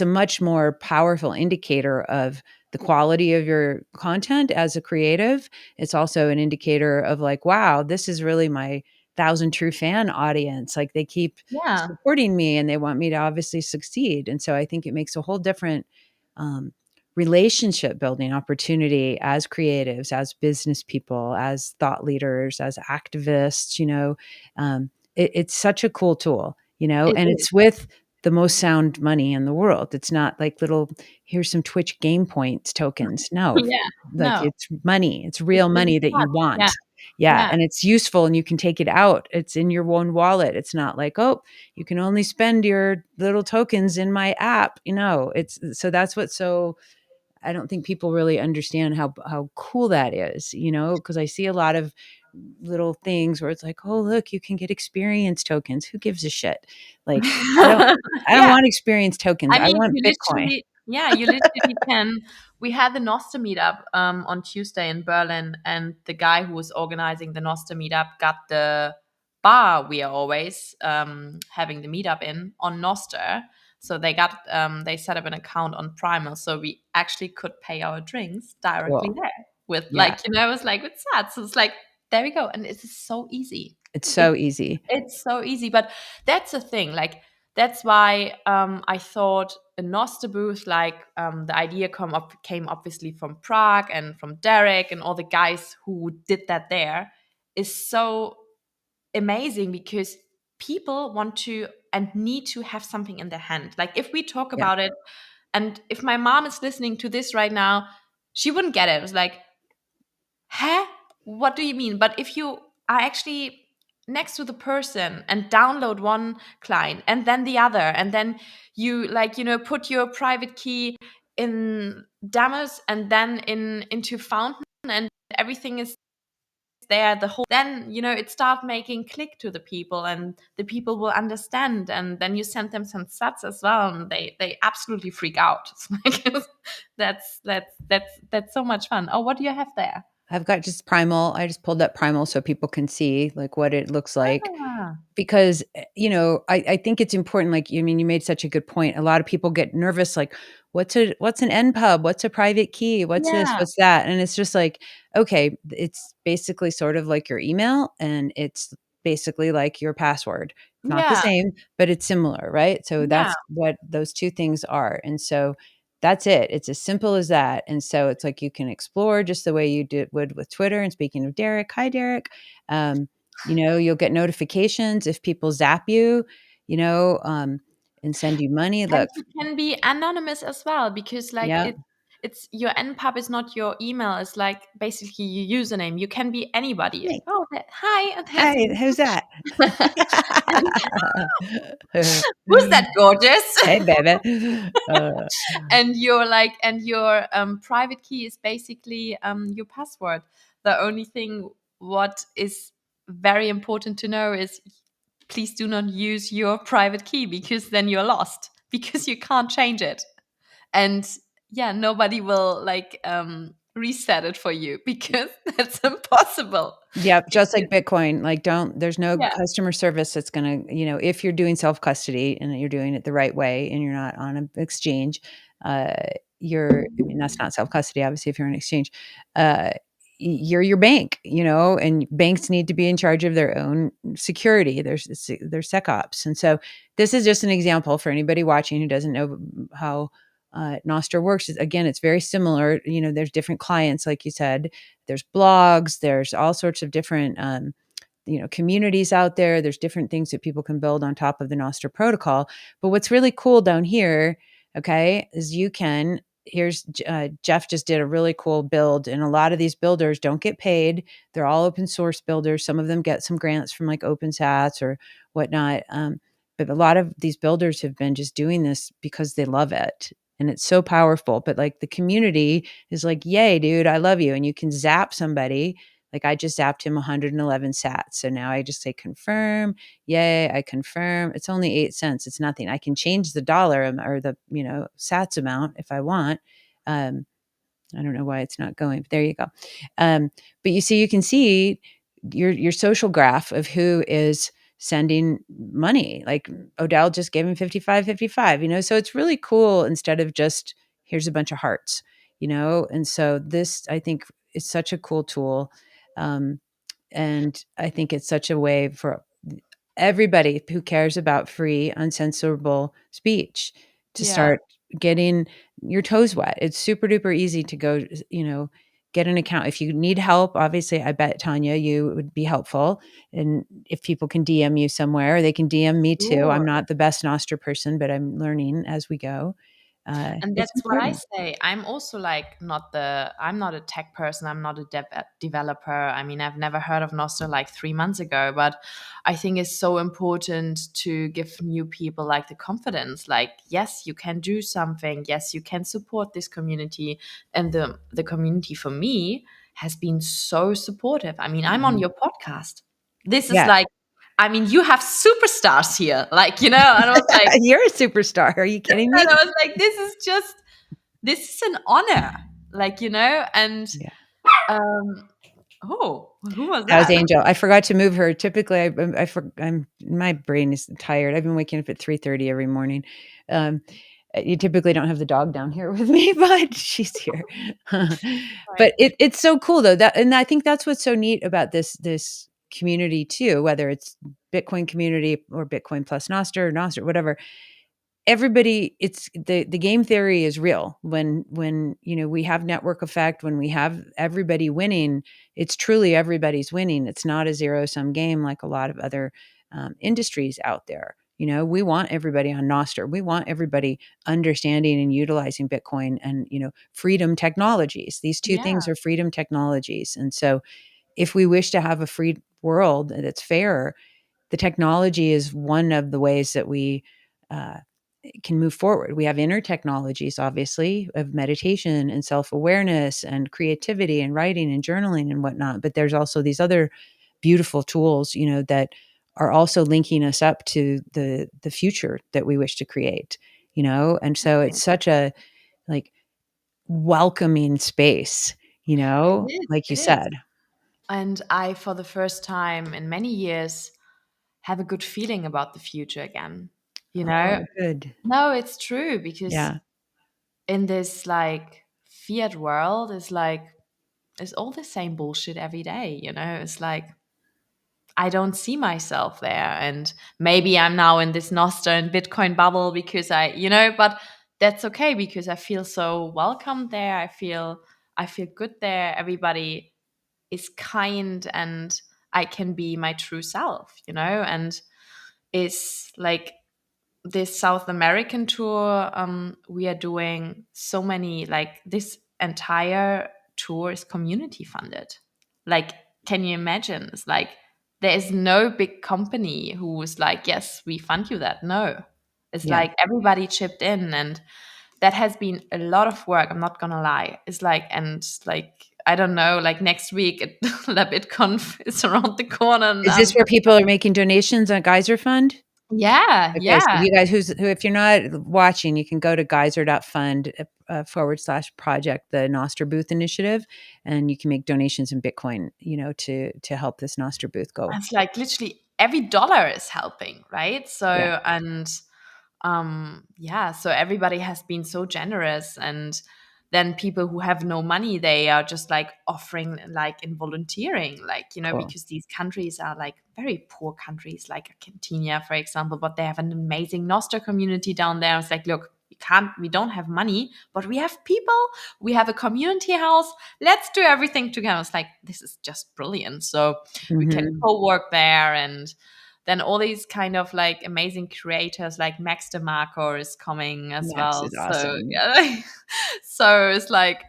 a much more powerful indicator of the quality of your content as a creative. It's also an indicator of like, wow, this is really my thousand true fan audience. Like they keep yeah. supporting me and they want me to obviously succeed. And so I think it makes a whole different um, relationship building opportunity as creatives, as business people, as thought leaders, as activists. It's such a cool tool, It and is. it's with the most sound money in the world. It's not like little, here's some Twitch game points tokens. No, Yeah. like No, it's money. It's it's real really money that fun. you Yeah, want. Yeah. yeah, And it's useful and you can take it out. It's in your own wallet. It's not like, oh, you can only spend your little tokens in my app. It's so that's what's so I don't think people really understand how cool that is, because I see a lot of little things where it's like, "Oh, look, you can get experience tokens." Who gives a shit? Like, I don't I don't yeah. want experience tokens. I I mean, want you Bitcoin. literally, yeah, you literally can. We had the Noster meetup on Tuesday in Berlin, and the guy who was organizing the Noster meetup got the bar we are always having the meetup in on Noster. So they set up an account on Primal, so we actually could pay our drinks directly Cool. there with Yeah. it was like with sats. So it's like there we go, and it's so easy. It's It so easy. it's so easy, but that's the thing. Like that's why I thought a NOSTR booth, like the idea came obviously from Prague and from Derek and all the guys who did that there, is so amazing because people want to and need to have something in their hand. Like if we talk Yeah. about it, and if my mom is listening to this right now, she wouldn't get it. It was like, huh? What do you mean? But if you are actually next to the person and download one client and then the other, and then you like, put your private key in Damus and then into Fountain, and everything is there, the whole, then it start making click to the people, and the people will understand, and then you send them some sats as well, and they absolutely freak out. It's like that's so much fun. Oh, what do you have there? I've got just Primal. I just pulled up Primal so people can see like what it looks like. Ah, Because, I think it's important, like, you mean, you made such a good point. A lot of people get nervous, like, what's an NPub? What's a private key? What's this? yeah, What's that? And it's just like, okay, it's basically sort of like your email, and it's basically like your password. It's not the yeah, same, but it's similar, right? So yeah, that's what those two things are. And so that's it. It's as simple as that. And so it's like you can explore just the way you would with Twitter. And speaking of Derek, hi Derek. Um, you'll get notifications if people zap you, you know, um, and send you money. and Look, you can be anonymous as well, because like yeah. it's your NPub is not your email. It's like basically your username. You can be anybody. Hey, Oh, hi, and there's hi, who's that? who's that gorgeous? Hey, baby. And your private key is basically your password. The only thing what is very important to know is, please do not use your private key, because then you're lost, because you can't change it. And yeah, nobody will like reset it for you, because that's impossible. Yep, just like Because- Bitcoin, like there's no yeah, customer service that's gonna, if you're doing self-custody and you're doing it the right way and you're not on an exchange, uh, I mean, that's not self-custody, obviously, if you're on an exchange, uh, you're your bank, and banks need to be in charge of their own security. There's SecOps. And so this is just an example for anybody watching who doesn't know how Nostr works. Again, it's very similar. There's different clients, like you said, there's blogs, there's all sorts of different communities out there. There's different things that people can build on top of the Nostr protocol. But what's really cool down here, okay, is Jeff just did a really cool build, and a lot of these builders don't get paid. They're all open source builders. Some of them get some grants from like OpenSats or whatnot. But a lot of these builders have been just doing this because they love it. And it's so powerful. But like the community is like, yay, dude, I love you. And you can zap somebody. Like I just zapped him 111 sats. So now I just say confirm. Yay, I confirm. It's only 8 cents. It's nothing. I can change the dollar or the, sats amount if I want. Um, I don't know why it's not going, but there you go. But you can see your social graph of who is sending money. Like Odell just gave him 55, 55, so it's really cool instead of just here's a bunch of hearts, and so this, I think, is such a cool tool. Um, and I think it's such a way for everybody who cares about free, uncensorable speech to yeah. start getting your toes wet. It's super duper easy to go, get an account. If you need help, obviously, I bet, Tanya, you would be helpful. And if people can DM you somewhere, they can DM me too. I'm Sure. not the best Nostr person, but I'm learning as we go. And It's that's what I important. say. I'm also like I'm not a tech person. I'm not a developer. I mean, I've never heard of Nostr like 3 months ago, but I think it's so important to give new people like the confidence. Like, yes, you can do something. Yes, you can support this community. And the community for me has been so supportive. I mean, I'm on Mhm. your podcast. This is Yeah. like, I mean, you have superstars here, like, and I was like, You're a superstar. Are you kidding and me? I was like, this is an honor, like, and Yeah. um, oh, who was That was that? Angel. I forgot to move her. Typically, I'm my brain is tired. I've been waking up at 3:30 every morning. Um, you typically don't have the dog down here with me, but she's here. Right. But it's so cool though. And I think that's what's so neat about this community too. Whether it's Bitcoin community or Bitcoin plus Nostr or Nostr, whatever. everybody, it's the game theory is real. When we have network effect, when we have everybody winning, it's truly everybody's winning. It's not a zero sum game like a lot of other industries out there. We want everybody on Nostr. We want everybody understanding and utilizing Bitcoin and freedom technologies. These two Yeah. things are freedom technologies. And so if we wish to have a free world that's fair, the technology is one of the ways that we uh, can move forward. We have inner technologies, obviously, of meditation and self awareness and creativity and writing and journaling and whatnot. But there's also these other beautiful tools, that are also linking us up to the future that we wish to create. And so it's such a like welcoming space, It is. like you It is. said. And I, for the first time in many years, have a good feeling about the future again. You know? Oh, good. No, it's true because Yeah. in this like fiat world, it's all the same bullshit every day. It's like I don't see myself there. And maybe I'm now in this Nostr and Bitcoin bubble because but that's okay because I feel so welcome there. I feel good there. Everybody is kind and I can be my true self, and it's like this South American tour, we are doing so many, like this entire tour is community funded. Like, can you imagine? It's like there is no big company who was like, yes, we fund you that. No. It's Yeah. like everybody chipped in and that has been a lot of work. I'm not gonna lie. It's like, and like, I don't know, like next week, La BitConf is around the corner, and Is this where people are making donations on Geyser Fund? yeah, Okay, so yeah. you guys who if you're not watching, you can go to geyser.fund /project, the NOSTR Booth initiative, and you can make donations in Bitcoin, to help this NOSTR Booth go. It's like literally every dollar is helping, right? Yeah, So, and yeah, so everybody has been so generous. And then people who have no money, they are just like offering, like in volunteering, like, cool. because these countries are like very poor countries, like Argentina, for example, but they have an amazing Nostra community down there. It's like, look, we don't have money, but we have people, we have a community house, let's do everything together. It's like, this is just brilliant. So we can Mhm. co-work there. And then all these kind of like amazing creators like Max DeMarco is coming as Max well. is So awesome. yeah. So it's like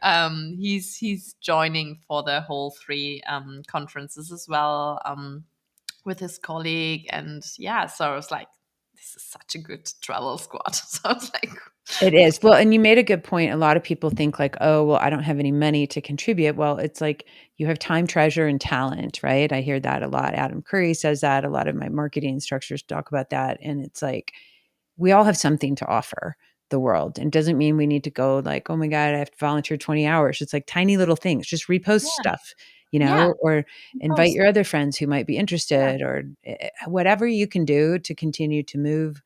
he's joining for the whole three conferences as well, with his colleague. And yeah, so it's like this is such a good travel squad. So it's like It is. Well, and you made a good point. A lot of people think like, "Oh, well, I don't have any money to contribute." Well, it's like you have time, treasure, and talent, right? I hear that a lot. Adam Curry says that. A lot of my marketing instructors talk about that. And it's like we all have something to offer the world. And doesn't mean we need to go like, "Oh my God, I have to volunteer 20 hours." It's like tiny little things. Just repost yeah, stuff, yeah, or invite post, your other friends who might be yeah, interested, or whatever you can do to continue to move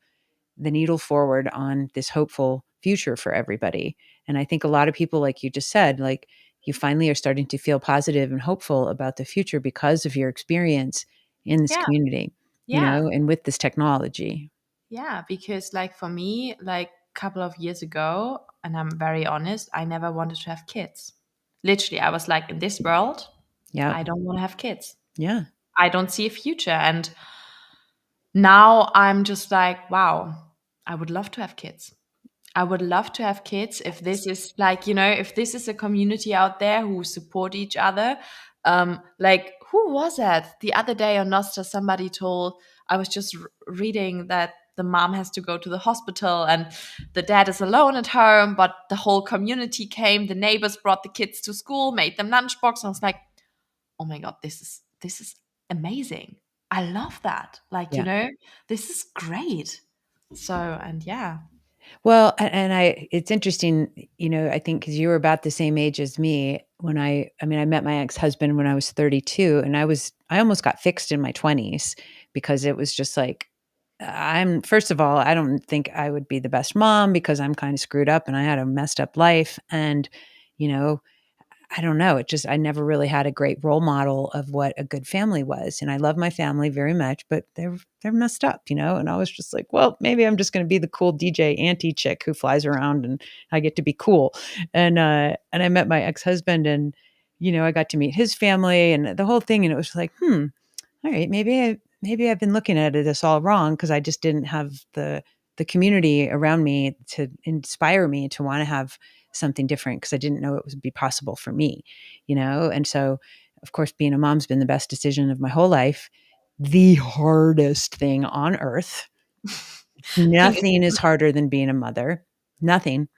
the needle forward on this hopeful future for everybody. And I think a lot of people, like you just said, like you finally are starting to feel positive and hopeful about the future because of your experience in this yeah, community, yeah. and with this technology. Yeah, because like for me, like a couple of years ago, and I'm very honest, I never wanted to have kids. Literally, I was like, in this world, Yeah. I don't want to have kids. Yeah. I don't see a future. And now I'm just like, wow, I would love to have kids. I would love to have kids if this is like, if this is a community out there who support each other. Like, who was that? The other day on Nostra, somebody told, I was just reading that the mom has to go to the hospital and the dad is alone at home, but the whole community came. The neighbors brought the kids to school, made them lunchbox. I was like, oh my God, this is amazing. I love that. Like, Yeah. this is great. So, and yeah. Well, and it's interesting, I think because you were about the same age as me when I met my ex-husband when I was 32, and I almost got fixed in my 20s because it was just like, first of all, I don't think I would be the best mom because I'm kind of screwed up and I had a messed up life. And, you know, I don't know. It just, I never really had a great role model of what a good family was. And I love my family very much, but they're messed up, you know? And I was just like, well, maybe I'm just going to be the cool DJ auntie chick who flies around and I get to be cool. And I met my ex-husband and, you know, I got to meet his family and the whole thing. And it was like, all right, maybe I've been looking at this all wrong because I just didn't have the community around me to inspire me to want to have something different because I didn't know it would be possible for me, you know? And so, of course, being a mom's been the best decision of my whole life. The hardest thing on earth. Think Nothing is harder than being a mother. Nothing.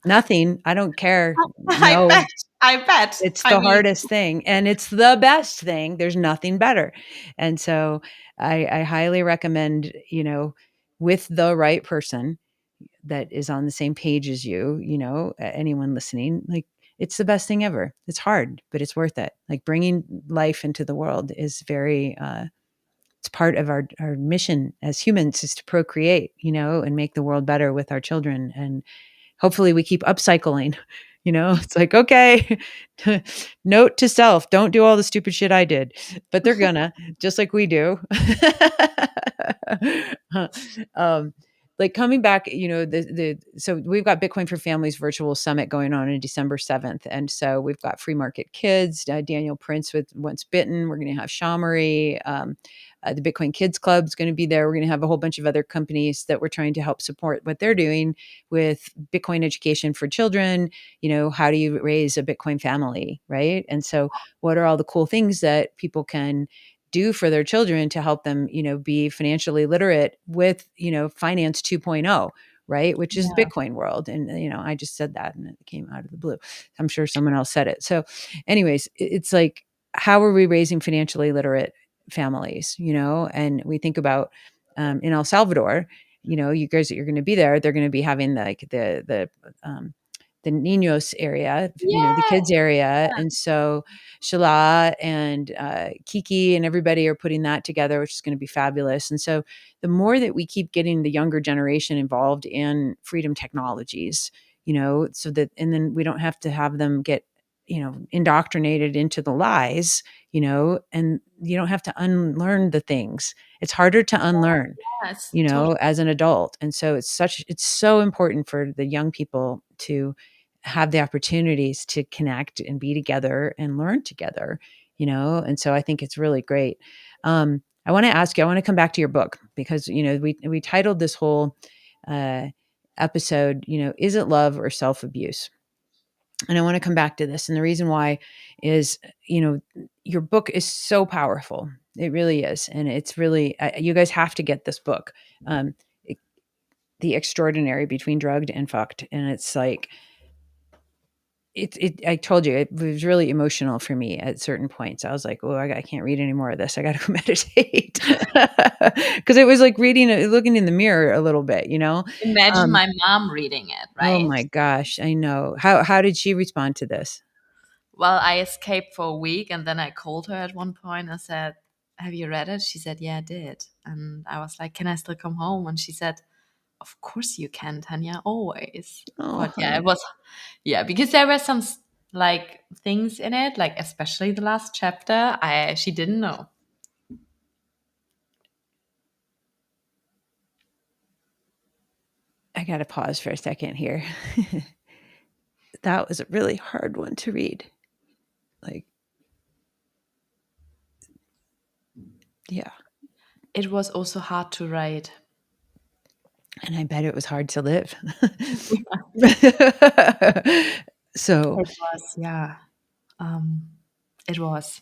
Nothing. I don't care. I bet. No, I bet. it's I the mean, hardest thing and it's the best thing. There's nothing better. And so I highly recommend, you know, with the right person that is on the same page as you know, anyone listening, like it's the best thing ever. It's hard, but it's worth it. Like bringing life into the world is very, it's part of our mission as humans is to procreate, you know, and make the world better with our children. And hopefully we keep upcycling. You know, it's like, okay, note to self, don't do all the stupid shit I did, but they're gonna, just like we do. um, like coming back, you know, so we've got Bitcoin for Families virtual summit going on December 7th. And so we've got Free Market Kids, Daniel Prince with Once Bitten. We're going to have Shamory. The Bitcoin Kids Club is going to be there. We're going to have a whole bunch of other companies that we're trying to help support what they're doing with Bitcoin education for children. You know, how do you raise a Bitcoin family, right? And so, what are all the cool things that people can do for their children to help them, you know, be financially literate with, you know, finance 2.0, right? Which is yeah. Bitcoin world. And, you know, I just said that and it came out of the blue. I'm sure someone else said it. So, anyways, it's like, how are we raising financially literate families, you know? And we think about in El Salvador, you know, you guys, you're going to be there, they're going to be having like the Niños area, you know, the Yeah. kids area. And so Shala and Kiki and everybody are putting that together, which is going to be fabulous. And so the more that we keep getting the younger generation involved in freedom technologies, you know, so that, and then we don't have to have them get, you know, indoctrinated into the lies, you know, and you don't have to unlearn the things. It's harder to unlearn, Yes. you Totally. know, as an adult. And so it's so important for the young people to have the opportunities to connect and be together and learn together, you know? And so I think it's really great. I want to ask you, I want to come back to your book because, you know, we titled this whole uh, episode, you know, is it love or self-abuse? And I want to come back to this. And the reason why is, you know, your book is so powerful. It really is. And it's really, you guys have to get this book. Um, it, the Extraordinary Between Drugged and Fucked. And it's like, I told you, it was really emotional for me at certain points. I was like, oh, I can't read any more of this. I got to go meditate. Because it was like looking in the mirror a little bit, you know? Imagine Um, my mom reading it, oh right? my gosh, I know. How did she respond to this? Well, I escaped for a week and then I called her at one point and said, "Have you read it?" She said, "Yeah, I did." And I was like, "Can I still come home?" And she said, "Of course you can, Tanya, always." Oh, But yeah, honey. it was, yeah, because there were some like things in it, like especially the last chapter, she didn't know. I got to pause for a second here. That was a really hard one to read. Like, yeah. It was also hard to write. And I bet it was hard to live. So, It was, yeah. Um, it was.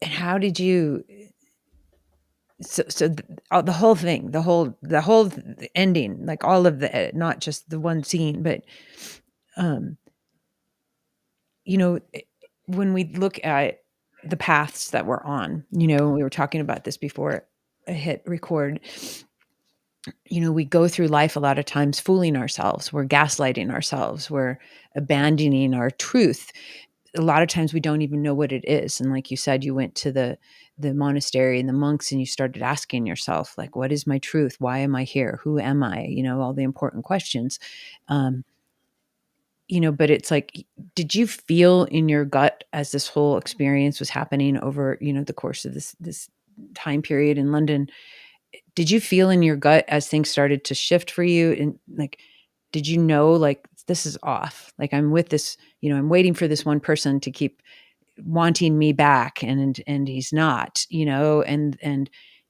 and how did you, the whole thing, the whole ending, like all of the, not just the one scene, but, um, you know, when we look at the paths that we're on, you know, we were talking about this before I hit record, you know, we go through life a lot of times fooling ourselves. We're gaslighting ourselves. We're abandoning our truth. A lot of times we don't even know what it is. And like you said, you went to the monastery and the monks and you started asking yourself, like, what is my truth? Why am I here? Who am I? You know, all the important questions. Um, but it's like, did you feel in your gut as this whole experience was happening over, the course of this time period in London? Did you feel in your gut as things started to shift for you? And like, did you know, like, this is off? Like, I'm with this, I'm waiting for this one person to keep wanting me back, and he's not, and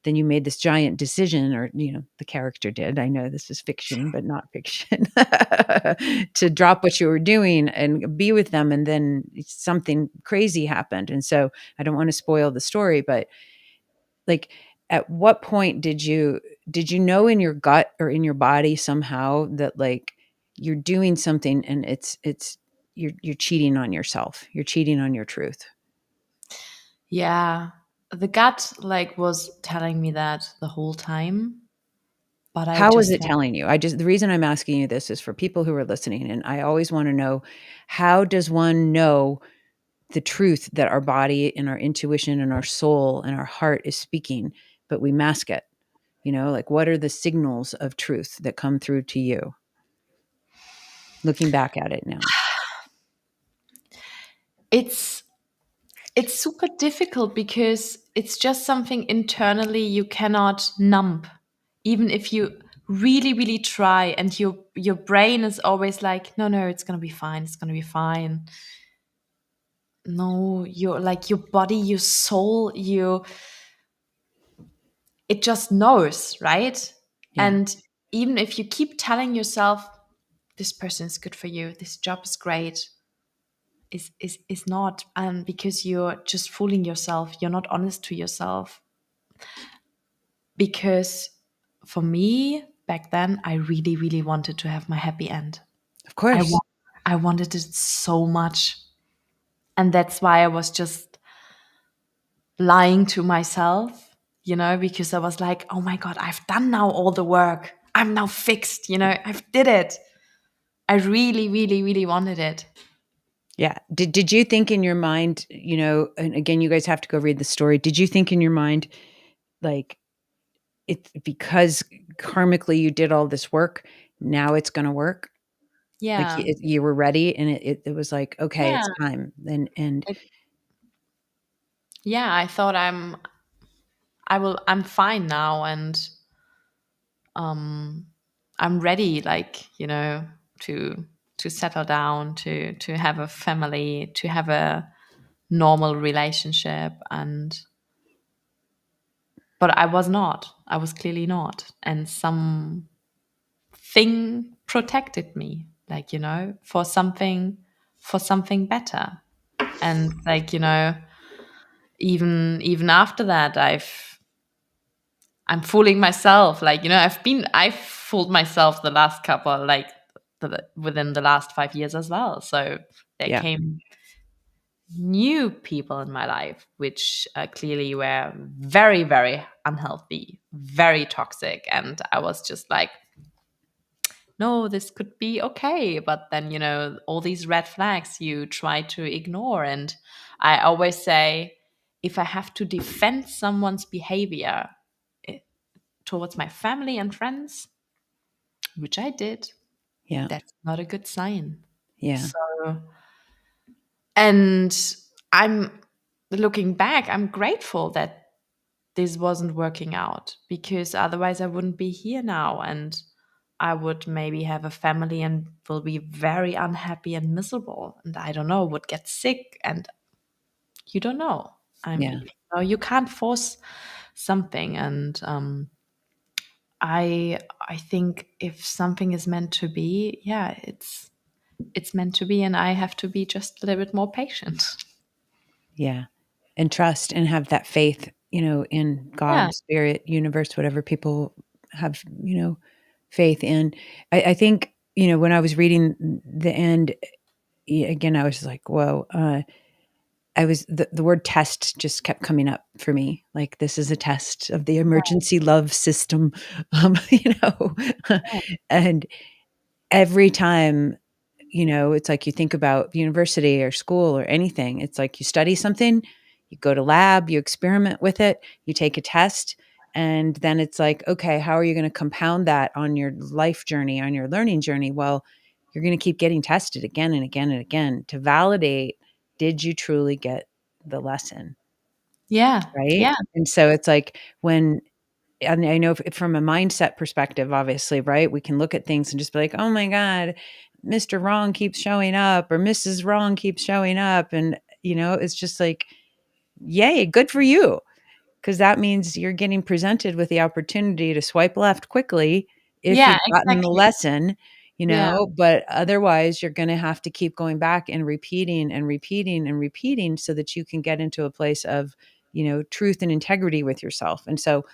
then you made this giant decision, or the character did. I know this is fiction, but not fiction, to drop what you were doing and be with them, and then something crazy happened. And so I don't want to spoil the story, but like, at what point did you know in your gut or in your body somehow that, like, you're doing something, and it's you're cheating on yourself, you're cheating on your truth? Yeah. The gut like was telling me that the whole time, but I How was just it telling you? The reason I'm asking you this is for people who are listening, and I always want to know, how does one know the truth that our body and our intuition and our soul and our heart is speaking, but we mask it? Like, what are the signals of truth that come through to you, looking back at it now? it's it's super difficult because it's just something internally you cannot numb. Even if you really, really try, and your brain is always like, no, no, it's gonna be fine, it's gonna be fine. No, you're like your body, your soul, it just knows, right? Yeah, And even if you keep telling yourself, this person is good for you, this job is great, is not, because you're just fooling yourself, you're not honest to yourself. Because for me back then, I really, really wanted to have my happy end. of I course. wa- I wanted it so much, and that's why I was just lying to myself, because I was like, oh my god, I've done now all the work. I'm now fixed, I've did it. I really, really, really wanted it. Yeah. Did you think in your mind, and again, you guys have to go read the story. Did you think in your mind, like, it's because karmically you did all this work, now it's going to work? Like, Yeah. you were ready, and it was like, okay, Yeah. it's time. And It, yeah, I thought I'm fine now, and um I'm ready, like, to settle down, to have a family, to have a normal relationship. And but I was not. I was clearly not. And something protected me, like, for something better. And like, even after that, I'm fooling myself. Like, I've fooled myself the last couple, like, within the last 5 years as well. So there yeah, came new people in my life, which clearly were very, very unhealthy, very toxic. And I was just like, no, this could be okay. But then, all these red flags you try to ignore. And I always say, if I have to defend someone's behavior eh, towards my family and friends, which I did, yeah, that's not a good sign. yeah, So, and I'm looking back, I'm grateful that this wasn't working out, because otherwise I wouldn't be here now, and I would maybe have a family and will be very unhappy and miserable, and I don't know, would get sick, and you don't know. yeah, You can't force something. And I think if something is meant to be, yeah, it's meant to be, and I have to be just a little bit more patient. yeah. And trust and have that faith, in Yeah. God, spirit, universe, whatever people have, faith in. I think, when I was reading the end, again, I was like, whoa. The word test just kept coming up for me. Like, this is a test of the emergency love system, and every time, it's like, you think about university or school or anything. It's like, you study something, you go to lab, you experiment with it, you take a test, and then it's like, okay, how are you going to compound that on your life journey, on your learning journey? Well, you're going to keep getting tested again and again and again to validate, did you truly get the lesson? Yeah. Right. Yeah. And so it's like when, and I know from a mindset perspective, obviously, right? We can look at things and just be like, oh my God, Mr. Wrong keeps showing up or Mrs. Wrong keeps showing up. And, it's just like, yay, good for you. Because that means you're getting presented with the opportunity to swipe left quickly if Yeah, you've gotten the exactly. lesson, Yeah. but otherwise you're going to have to keep going back and repeating and repeating and repeating so that you can get into a place of, truth and integrity with yourself. And so,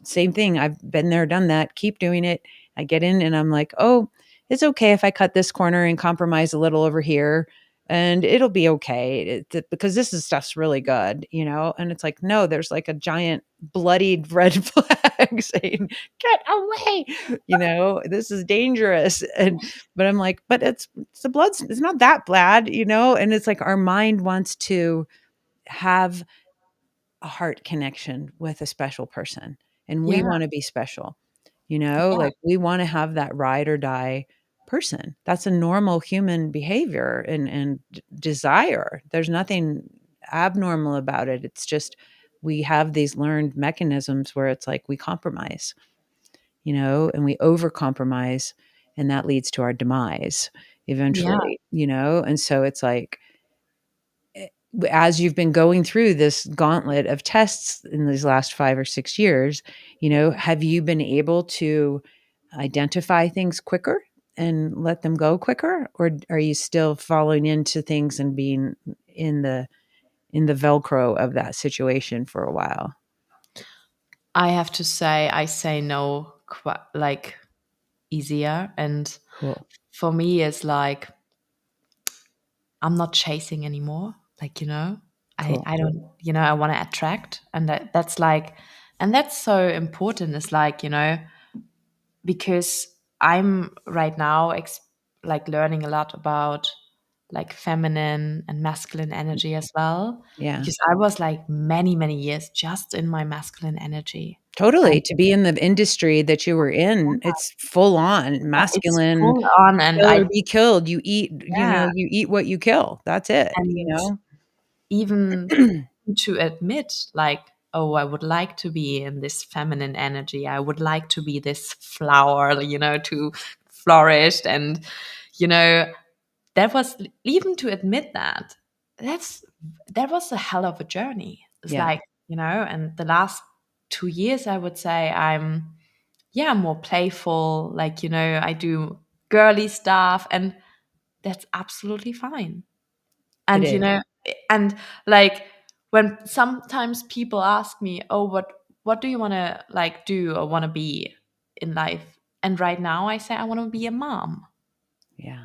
same thing. I've been there, done that, keep doing it. I get in and I'm like, oh, it's okay if I cut this corner and compromise a little over here and it'll be okay because this is stuff's really good, and it's like, no, there's like a giant bloodied red flag saying, get away, this is dangerous. But I'm like, but it's the blood, it's not that bad, and it's like our mind wants to have a heart connection with a special person, and we Yeah. want to be special, Yeah. like we want to have that ride or die person. That's a normal human behavior and desire. There's nothing abnormal about it. It's just we have these learned mechanisms where it's like we compromise, and we over compromise, and that leads to our demise Yeah. eventually, and so it's like, as you've been going through this gauntlet of tests in these last 5 or 6 years, have you been able to identify things quicker and let them go quicker? Or are you still falling into things and being in the Velcro of that situation for a while? I have to say, I say no like easier. And Cool. for me, it's like I'm not chasing anymore. Like, Cool. I don't, I want to attract. And that's like, and that's so important. It's like, because I'm right now like learning a lot about like feminine and masculine energy as well. Yeah. Because I was like many, many years just in my masculine energy. And Totally. To be in the industry that you were in, it's full on it's masculine, full on. And kill or be killed. You eat, yeah. you eat what you kill. That's it, And even to admit, like, oh, I would like to be in this feminine energy. I would like to be this flower, to flourish. And, you know, that was even to admit that, that was a hell of a journey. It's Yeah. like, and the last 2 years, I would say yeah, more playful. Like, I do girly stuff, and that's absolutely fine. It And is. and like when sometimes people ask me, oh, what do you want to like do or want to be in life? And right now I say I want to be a mom. Yeah.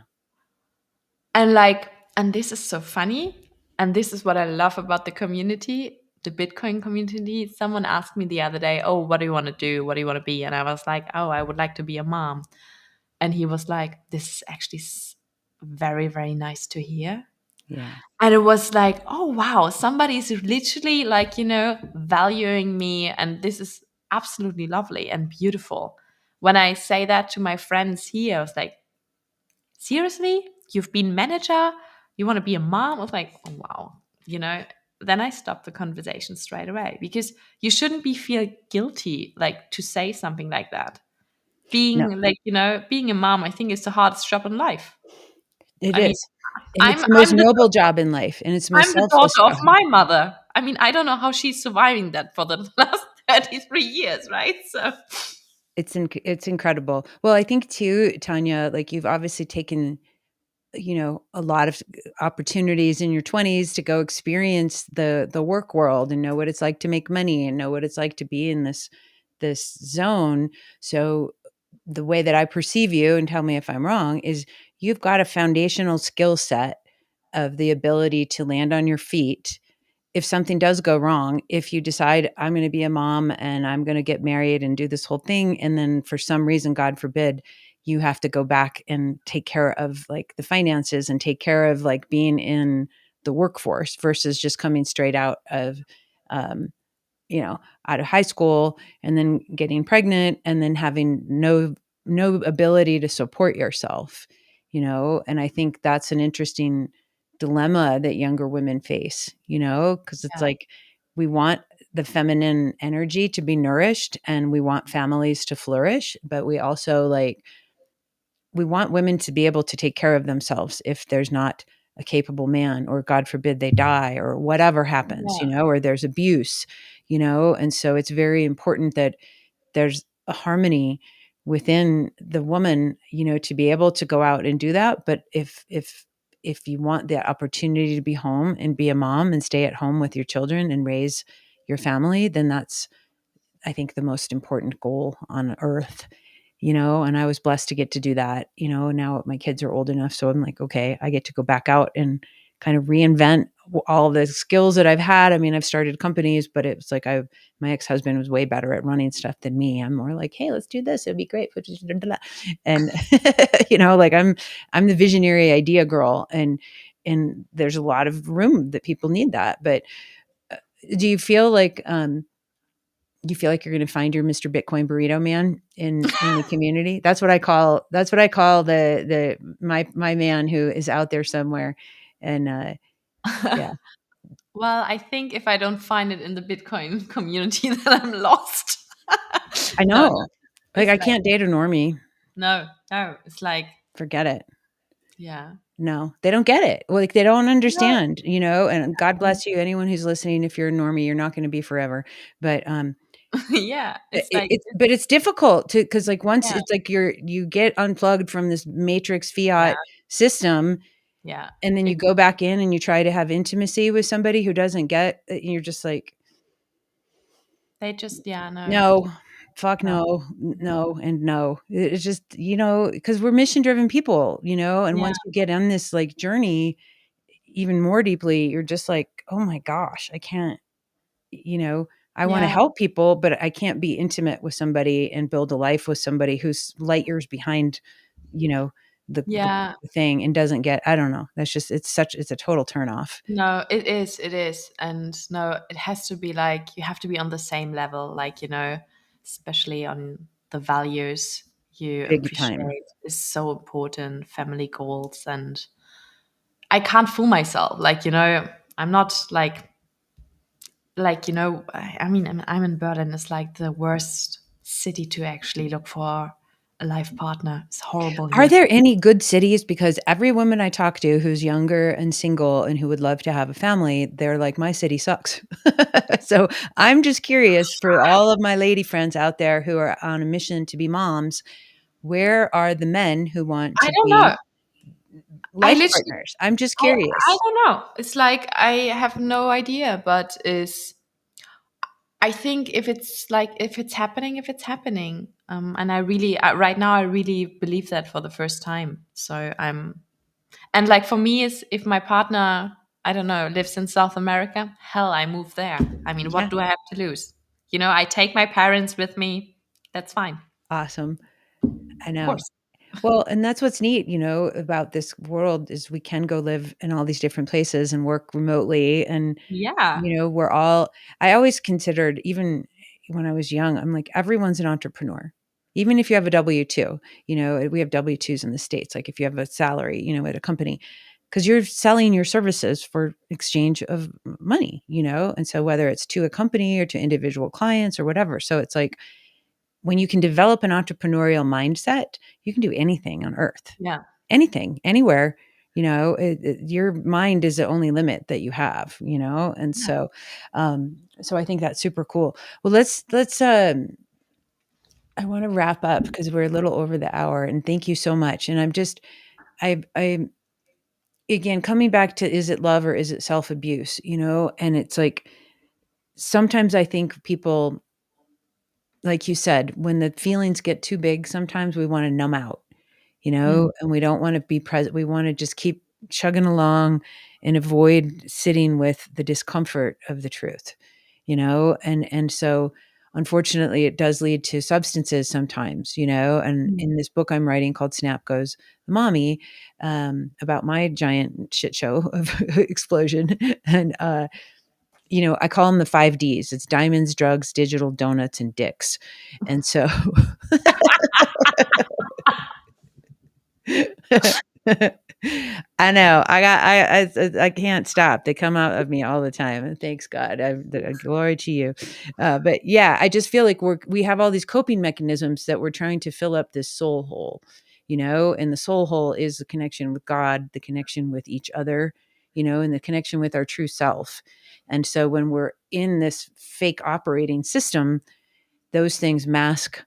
And like, and this is so funny, and this is what I love about the community, the Bitcoin community. Someone asked me the other day, oh, what do you want to do, what do you want to be? And I was like, oh, I would like to be a mom. And he was like, this is actually very, very nice to hear. Yeah. And it was like, oh, wow, somebody's literally like, valuing me. And this is absolutely lovely and beautiful. When I say that to my friends here, I was like, seriously? You've been manager? You want to be a mom? I was like, oh, wow. Then I stopped the conversation straight away, because you shouldn't be feel guilty like to say something like that. No, Being like, being a mom, I think is the hardest job in life. it I mean, is. And it's the most noble job in life, and it's the most I'm the selfless daughter of job. my mother. I mean, I don't know how she's surviving that for the last 33 years, right? So, It's incredible. Well, I think too, Tanya, like you've obviously taken, a lot of opportunities in your 20s to go experience the work world and know what it's like to make money and know what it's like to be in this zone. So the way that I perceive you, and tell me if I'm wrong, is you've got a foundational skill set of the ability to land on your feet if something does go wrong, if you decide I'm going to be a mom and I'm going to get married and do this whole thing, and then for some reason, God forbid, you have to go back and take care of like the finances and take care of like being in the workforce versus just coming straight out of, um, out of high school and then getting pregnant and then having no ability to support yourself. and I think that's an interesting dilemma that younger women face, because it's Yeah. like we want the feminine energy to be nourished and we want families to flourish, but we also like we want women to be able to take care of themselves if there's not a capable man, or God forbid they die, or whatever happens, Yeah. or there's abuse, and so it's very important that there's a harmony within the woman, to be able to go out and do that. But if you want the opportunity to be home and be a mom and stay at home with your children and raise your family, then that's, I think, the most important goal on earth, and I was blessed to get to do that. Now my kids are old enough, so I'm like, okay, I get to go back out and kind of reinvent all the skills that I've had. I mean, I've started companies, but it was like my ex-husband was way better at running stuff than me. I'm more like, hey, let's do this. It'd be great. And like I'm the visionary idea girl, and there's a lot of room that people need that. But uh, do you feel like you're going to find your Mr. Bitcoin burrito man in the community? That's what I call the my man who is out there somewhere. And yeah, Well, I think if I don't find it in the Bitcoin community, then I'm lost. I No, no. know. Like It's I like, can't date a normie. no, no. It's like, Forget it. yeah. No, they don't get it. Like they don't No. understand, and God bless you. Anyone who's listening, if you're a normie, you're not going to be forever. But Yeah. It's like, it's difficult to, because like once yeah, it's like you get unplugged from this matrix yeah, fiat system, yeah. and then you It, go back in and you try to have intimacy with somebody who doesn't get it, and you're just like, they just, yeah, no, no, fuck no. no, no, and no. It's just, because we're mission driven people, and Yeah, once you get on this like journey even more deeply, you're just like, oh my gosh, I can't, you know, I want to yeah, help people, but I can't be intimate with somebody and build a life with somebody who's light years behind, you know, the yeah. thing, and doesn't get, I don't know. That's just, it's a total turn off. No, it is. And no, it has to be like, you have to be on the same level, like, especially on the values you Big time. appreciate is so important, family goals. And I can't fool myself. Like, I'm not I mean, I'm in Berlin. It's like the worst city to actually look for a life partner. It's horrible Are here. there any good cities? Because every woman I talk to who's younger and single and who would love to have a family, they're like, my city sucks. So I'm just curious, for all of my lady friends out there who are on a mission to be moms, where are the men who want I to don't know. be I life literally, partners? I'm just I curious. don't know. It's like I have no idea, but is I think if it's happening, if it's happening, and I really right now I really believe that for the first time. So and like for me is if my partner I don't know lives in South America, hell, I move there. I mean, what Yeah, do I have to lose? I take my parents with me. That's fine, awesome. I of know. course. Well, and that's what's neat, about this world, is we can go live in all these different places and work remotely. And, Yeah. we're all, I always considered, even when I was young, I'm like, everyone's an entrepreneur. Even if you have a W 2, we have W 2s in the States. Like if you have a salary, at a company, because you're selling your services for exchange of money, and so whether it's to a company or to individual clients or whatever. So it's like, when you can develop an entrepreneurial mindset, you can do anything on earth, Yeah. anything, anywhere. Your mind is the only limit that you have. And Yeah. so I think that's super cool. Well, let's. I want to wrap up because we're a little over the hour, and thank you so much. And I again coming back to, is it love or is it self abuse? And it's like sometimes I think people, like you said, when the feelings get too big, sometimes we want to numb out, Mm. and we don't want to be present. We want to just keep chugging along and avoid sitting with the discomfort of the truth, and so unfortunately it does lead to substances sometimes, and Mm. in this book I'm writing called Snap Goes the Mommy, about my giant shit show of explosion. And I call them the 5 Ds. It's diamonds, drugs, digital, donuts, and dicks. And so I know. I can't stop. They come out of me all the time, and thanks God. Glory to you. But yeah, I just feel like we have all these coping mechanisms that we're trying to fill up this soul hole, and the soul hole is the connection with God, the connection with each other, and the connection with our true self. And so when we're in this fake operating system, those things mask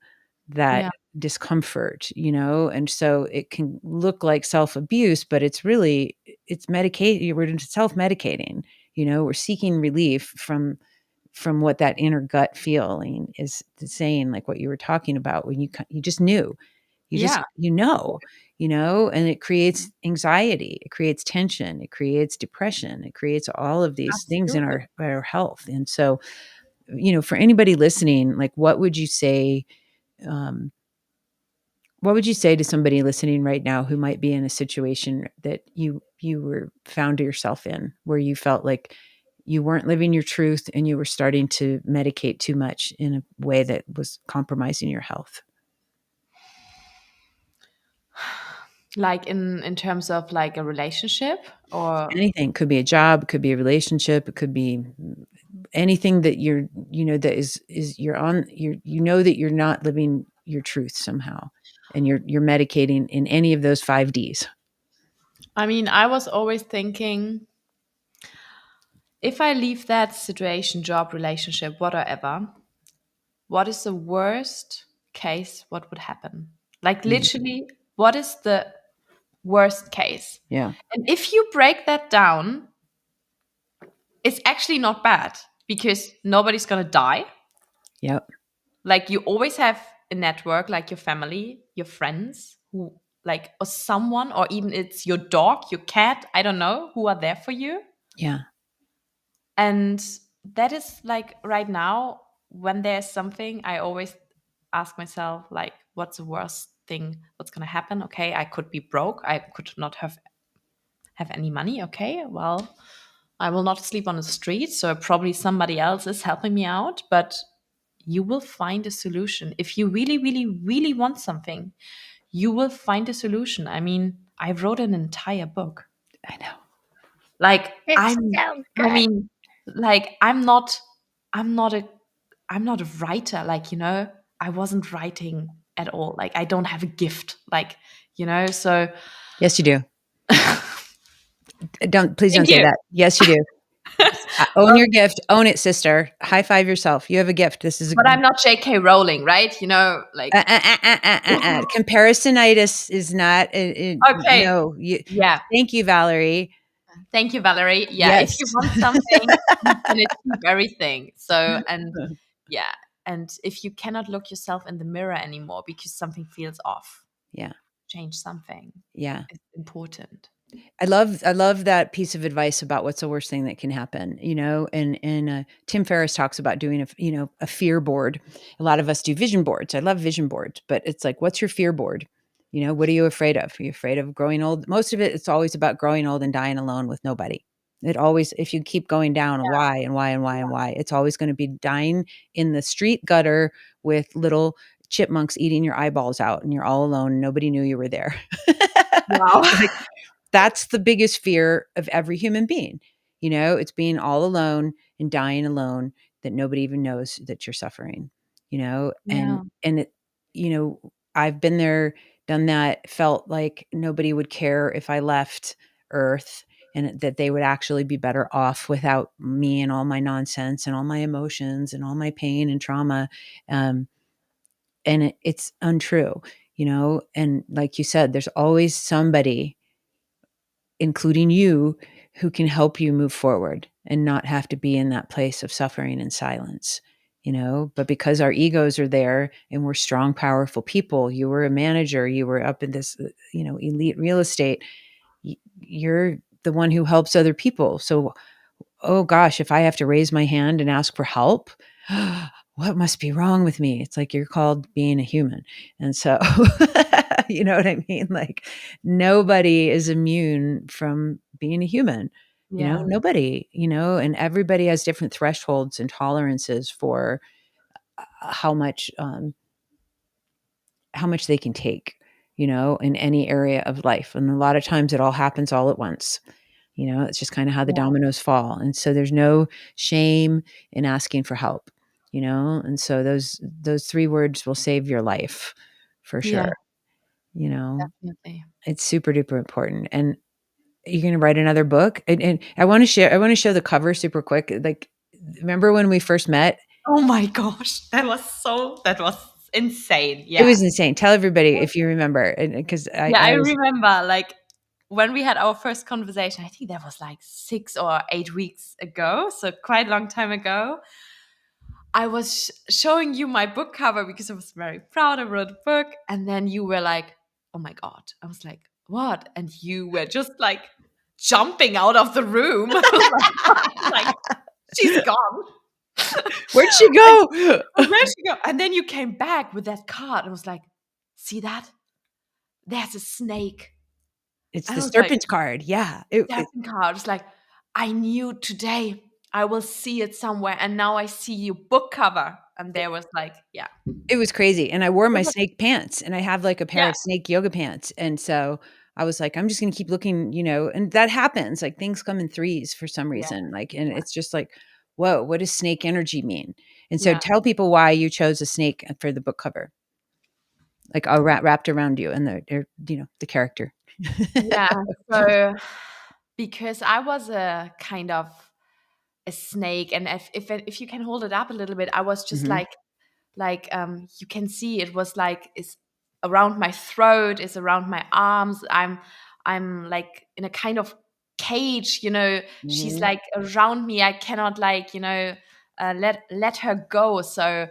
that Yeah. discomfort, and so it can look like self-abuse, but it's medicate we're self-medicating, we're seeking relief from what that inner gut feeling is saying, like what you were talking about when you just knew, you just Yeah. and it creates anxiety, it creates tension, it creates depression, it creates all of these things in Absolutely. our health. And so, for anybody listening, like um, what would you say to somebody listening right now who might be in a situation that you were found yourself in, where you felt like you weren't living your truth and you were starting to medicate too much in a way that was compromising your health? Like in terms of like a relationship or Anything, could be a job, could be a relationship, it could be anything that that is you're on, that you're not living your truth somehow, and you're medicating in any of those 5 Ds. I mean, I was always thinking if I leave that situation, job, relationship, whatever, what is the worst case? What would happen? Like, Mm, literally, what is the worst case? yeah. And if you break that down, it's actually not bad because nobody's going to die. Yep. Like, you always have a network, like your family, your friends, who, like, or someone, or even it's your dog, your cat, I don't know, who are there for you. Yeah. And that is like right now, when there's something, I always ask myself, like, what's the worst thing? What's going to happen? Okay, I could be broke. I could not have any money. Okay, well, I will not sleep on the street. So probably somebody else is helping me out. But you will find a solution. If you really, really, really want something, you will find a solution. I mean, I wrote an entire book. I know. Like It's so I good. mean, like I'm not a I'm not a writer. Like, I wasn't writing at all. Like, I don't have a gift. Like, so Yes, you do. thank Please don't say you. that. Yes, you do. Own Well, your gift. Own it, sister. High five yourself. You have a gift. This is a but I'm not J.K. Rowling, right? Like comparisonitis is not. okay, No. yeah. Thank you, Valerie. Thank you, Valerie. Yeah, if Yes. you want something, you can achieve everything. So, and yeah, and if you cannot look yourself in the mirror anymore because something feels off, Yeah. change something. Yeah. It's important. I love that piece of advice about what's the worst thing that can happen, and Tim Ferriss talks about doing a fear board. A lot of us do vision boards. I love vision boards, but it's like, what's your fear board? What are you afraid of? Are you afraid of growing old? Most of it's always about growing old and dying alone with nobody. It always, if you keep going down, and why and why and why and why, it's always going to be dying in the street gutter with little chipmunks eating your eyeballs out, and you're all alone. Nobody knew you were there. Wow. Like, that's the biggest fear of every human being. It's being all alone and dying alone, that nobody even knows that you're suffering, and Yeah. it, you know, I've been there, done that, felt like nobody would care if I left Earth, and that they would actually be better off without me and all my nonsense and all my emotions and all my pain and trauma. Um, and it's untrue, and like you said, there's always somebody, including you, who can help you move forward and not have to be in that place of suffering and silence. But because our egos are there and we're strong, powerful people, you were a manager, you were up in this, elite real estate, you're the one who helps other people. So, oh gosh, if I have to raise my hand and ask for help, what must be wrong with me? It's like, you're called being a human. And so, you know what I mean? Like, nobody is immune from being a human, Yeah. nobody, and everybody has different thresholds and tolerances for how much they can take. in any area of life. And a lot of times it all happens all at once. It's just kind of how the Yeah. dominoes fall. And so there's no shame in asking for help, and so those three words will save your life for Yeah, sure. You know, definitely. it's super duper important. And you're going to write another book. And I want to show the cover super quick. Like, remember when we first met? Oh my gosh, that was insane. It Yeah. was insane. Tell everybody if you remember. And because I, Yeah, I I was, remember like when we had our first conversation, I think that was like 6 or 8 weeks ago, so quite a long time ago. I was showing you my book cover because I was very proud. I wrote a book, and then you were like, "Oh my god!" I was like, "What?" And you were just like jumping out of the room, like she's gone. where'd she And go? where'd she go? And then you came back with that card. I was like, "See that? There's a snake." It's And the I was like, serpent card. Yeah. "Serpent card." I was like, "I knew today I will see it somewhere, and now I see your book cover." And there was like, yeah, It was crazy, and I wore it my was, snake pants, and I have, like, a pair yeah, of snake yoga pants, and so I was like, "I'm just gonna keep looking," and that happens, like, things come in threes for some yeah, reason, like, and yeah, it's just like, "Whoa, what does snake energy mean?" And so yeah. tell people why you chose a snake for the book cover, like, wrapped around you and the character. Yeah, so because I was a kind of a snake, and if you can hold it up a little bit, I was just Mhm. like you can see it was like is around my throat, is around my arms. I'm like in a kind of cage, she's Mhm. like around me. I cannot like, let her go. So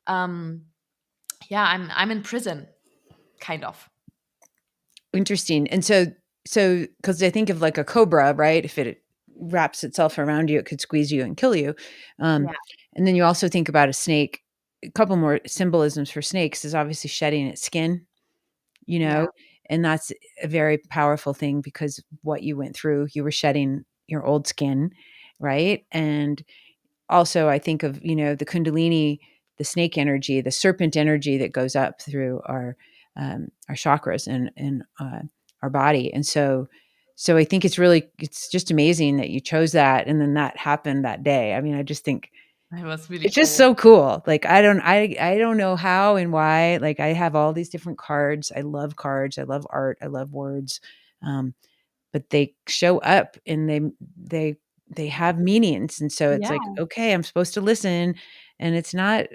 um yeah, I'm in prison, kind of. Interesting, and so because I think of, like, a cobra, right? If it wraps itself around you, it could squeeze you and kill you, um, Yeah, and then you also think about a snake. A couple more symbolisms for snakes is obviously shedding its skin, you yeah, know, and that's a very powerful thing because what you went through, you were shedding your old skin, right? And also I think of, the kundalini, the snake energy, the serpent energy that goes up through our chakras and our body. And so I think it's just amazing that you chose that and then that happened that day. I mean, I just think it was really it's just cool. so cool. Like, I don't know how and why. Like, I have all these different cards. I love cards. I love art. I love words. Um, but they show up and they have meanings. And so it's Yeah, like, okay, I'm supposed to listen, and it's not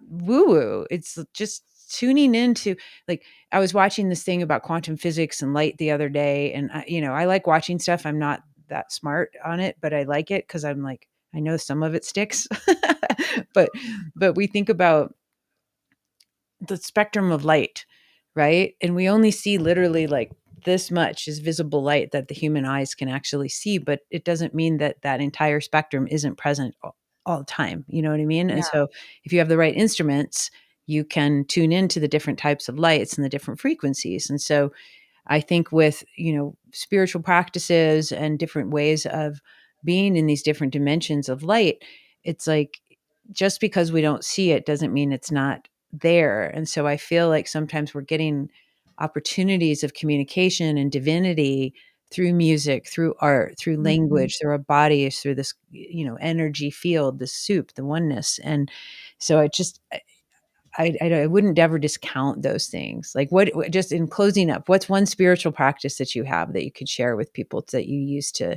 woo woo. It's just tuning into, like, I was watching this thing about quantum physics and light the other day, and I like watching stuff. I'm not that smart on it, but I like it because I'm like, I know some of it sticks. but but we think about the spectrum of light, right? And we only see literally like this much is visible light that the human eyes can actually see, but it doesn't mean that that entire spectrum isn't present all the time. You know what I mean? And yeah, so if you have the right instruments, you can tune into the different types of lights and the different frequencies. And so I think with, spiritual practices and different ways of being in these different dimensions of light, it's like just because we don't see it doesn't mean it's not there. And so I feel like sometimes we're getting opportunities of communication and divinity through music, through art, through mhm, language, through our bodies, through this, energy field, the soup, the oneness. And so I wouldn't ever discount those things. Like, just in closing up, what's one spiritual practice that you have that you could share with people that you use to,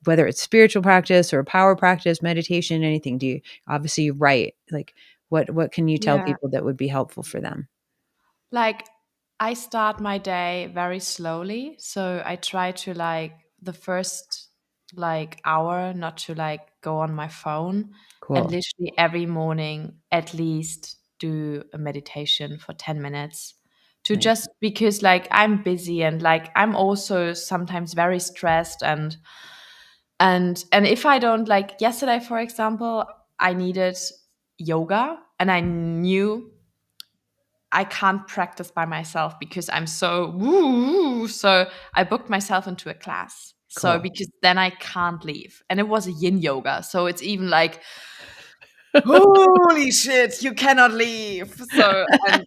whether it's spiritual practice or power practice, meditation, anything? Do you obviously you write? Like, what can you tell yeah. people that would be helpful for them? Like, I start my day very slowly, so I try to like the first like hour not to like go on my phone, and Cool. literally every morning at least do a meditation for 10 minutes, to Nice. just because like I'm busy and like I'm also sometimes very stressed, and if I don't, like yesterday for example, I needed yoga, and I knew I can't practice by myself because I'm so woo. So I booked myself into a class. So Cool. because then I can't leave. And it was a yin yoga. So it's even like, holy shit, you cannot leave. So, and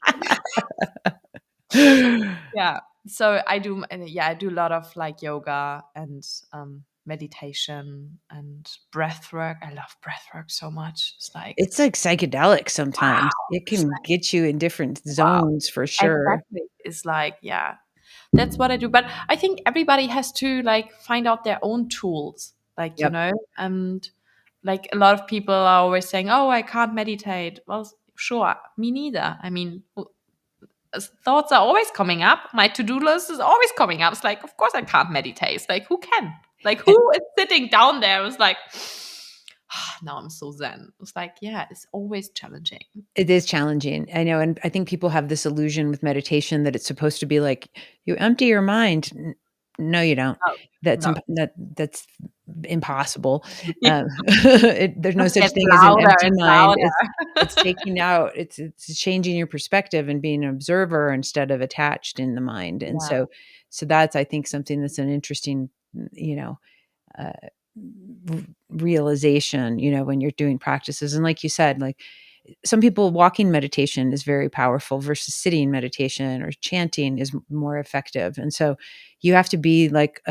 Yeah. So I do, yeah, I do a lot of like yoga and meditation and breath work. I love breath work so much. It's like, It's like psychedelic wow. sometimes. It It's can like, get you in different wow. zones for sure. Exactly. It's like, yeah, that's what I do. But I think everybody has to like find out their own tools, like, Yep. and like a lot of people are always saying, oh, I can't meditate. Well, sure, me neither. I mean, thoughts are always coming up. My to-do list is always coming up. It's like, of course I can't meditate. It's like, who can? Like, who is sitting down there? It's like, now I'm so zen. It's like, yeah, it's always challenging. It is challenging. I know, and I think people have this illusion with meditation that it's supposed to be like you empty your mind. No, you don't. Oh, That's no. that's impossible. It There's no just such gets thing as an louder empty and mind. It's louder. taking out. It's changing your perspective and being an observer instead of attached in the mind. And Yeah. so that's I think something that's an interesting, you know, uh, realization. When you're doing practices, and like you said, like some people walking meditation is very powerful versus sitting meditation or chanting is more effective. And so you have to be like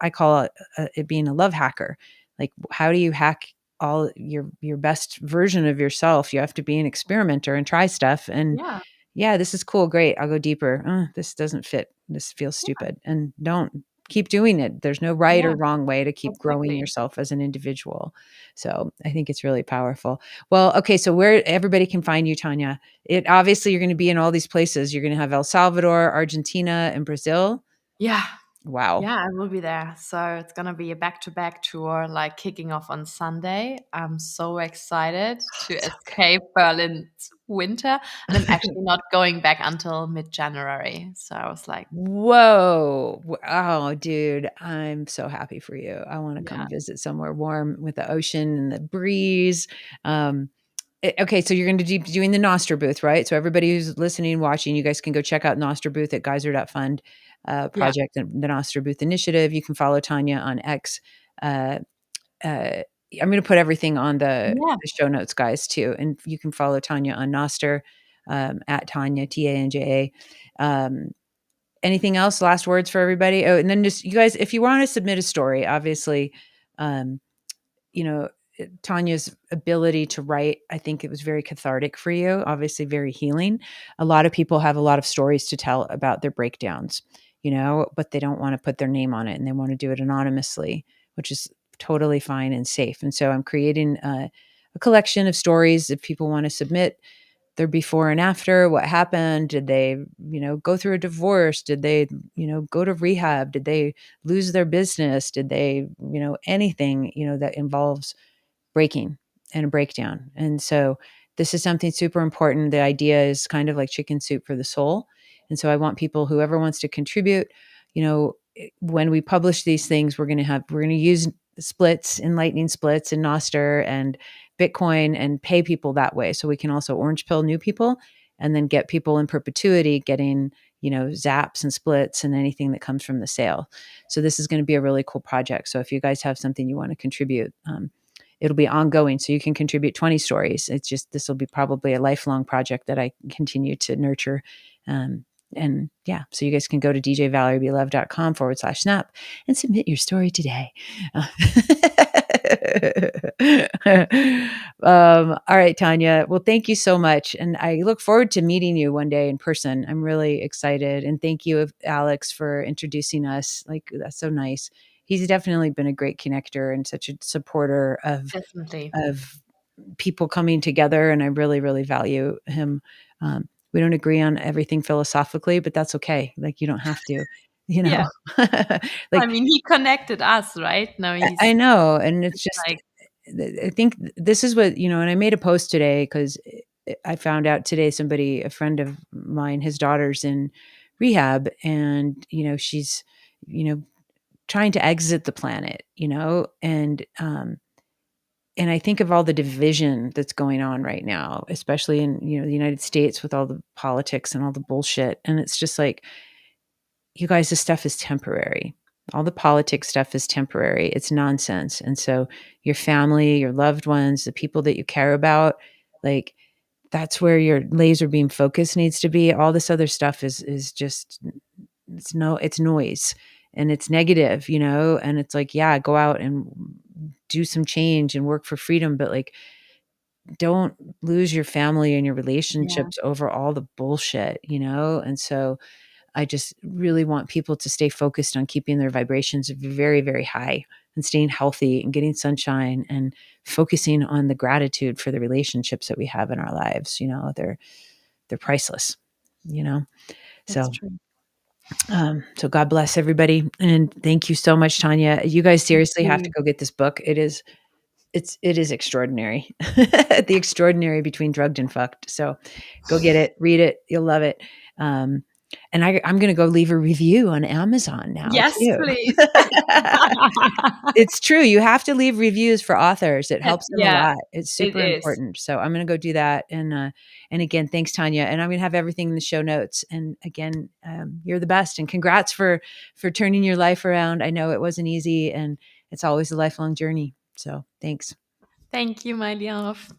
I call it being a love hacker. Like how do you hack all your best version of yourself? You have to be an experimenter and try stuff. And Yeah. yeah, this is cool, great, I'll go deeper. This doesn't fit, this feels stupid, and don't keep doing it. There's no right Yeah. or wrong way to keep growing Exactly. yourself as an individual. So I think it's really powerful. Well, okay, so where everybody can find you, Tanya, it obviously you're going to be in all these places. You're going to have El Salvador, Argentina, and Brazil. Yeah. Wow. Yeah, I will be there. So it's gonna be a back-to-back tour, like kicking off on Sunday. I'm so excited to So escape Berlin's winter, and I'm actually not going back until mid-January. So I was like, Whoa. Oh, dude, I'm so happy for you. I want to yeah, come visit somewhere warm with the ocean and the breeze. Um, okay, so you're going to be doing the NOSTR booth, right? So everybody who's listening, watching, you guys can go check out NOSTR booth at Geyser.fund yeah, project, the NOSTR booth initiative. You can follow Tanya on X. Uh, uh, I'm going to put everything on yeah, the show notes, guys, too. And you can follow Tanya on Nostr, at Tanya, Tanja. Anything else? Last words for everybody? Oh, and then just you guys, if you want to submit a story, obviously, um, you know, Tanya's ability to write, I think it was very cathartic for you, obviously very healing. A lot of people have a lot of stories to tell about their breakdowns, but they don't want to put their name on it and they want to do it anonymously, which is totally fine and safe. And so I'm creating a collection of stories if people want to submit their before and after, what happened, did they go through a divorce, did they go to rehab, did they lose their business, did they anything that involves breaking and a breakdown. And so this is something super important. The idea is kind of like chicken soup for the soul. And so I want people, whoever wants to contribute, when we publish these things, we're going to use splits and lightning splits and Nostr and Bitcoin and pay people that way. So we can also orange pill new people and then get people in perpetuity getting, zaps and splits and anything that comes from the sale. So this is going to be a really cool project. So if you guys have something you want to contribute, it'll be ongoing. So you can contribute 20 stories. It's just, this will be probably a lifelong project that I continue to nurture. And yeah, so you guys can go to djvaleriebeloved.com/snap and submit your story today. All right, Tanya. Well, thank you so much. And I look forward to meeting you one day in person. I'm really excited. And thank you, Alex, for introducing us. Like, that's so nice. He's definitely been a great connector and such a supporter definitely. of people coming together, and I really, really value him. We don't agree on everything philosophically, but that's okay. Like, you don't have to, you Yeah. know. I Like, mean, he connected us, right? No, I he's know, and it's just, like, I think this is what and I made a post today because I found out today a friend of mine, his daughter's in rehab, and she's you know trying to exit the planet, and I think of all the division that's going on right now, especially in, the United States with all the politics and all the bullshit. And it's just like, you guys, this stuff is temporary. All the politics stuff is temporary. It's nonsense. And so your family, your loved ones, the people that you care about, like, that's where your laser beam focus needs to be. All this other stuff is just, it's noise, and it's negative, and it's like, yeah, go out and do some change and work for freedom, but like, don't lose your family and your Yeah. relationships over all the bullshit, And so I just really want people to stay focused on keeping their vibrations very, very high, and staying healthy and getting sunshine, and focusing on the gratitude for the relationships that we have in our lives. They're priceless, you know? That's So, true. so God bless everybody. And thank you so much, Tanya. You guys Thank seriously have to you. go get this book. It is extraordinary. The extraordinary between drugged and fucked. So go get it, read it. You'll love it. Um, and I'm going to go leave a review on Amazon now Yes, too. please. It's true. You have to leave reviews for authors. It helps them a Yeah, lot. It's it super is. important. So I'm going to go do that. And again, thanks, Tanya. And I'm going to have everything in the show notes. And again, you're the best. And congrats for turning your life around. I know it wasn't easy, and it's always a lifelong journey. So thanks. Thank you, my love.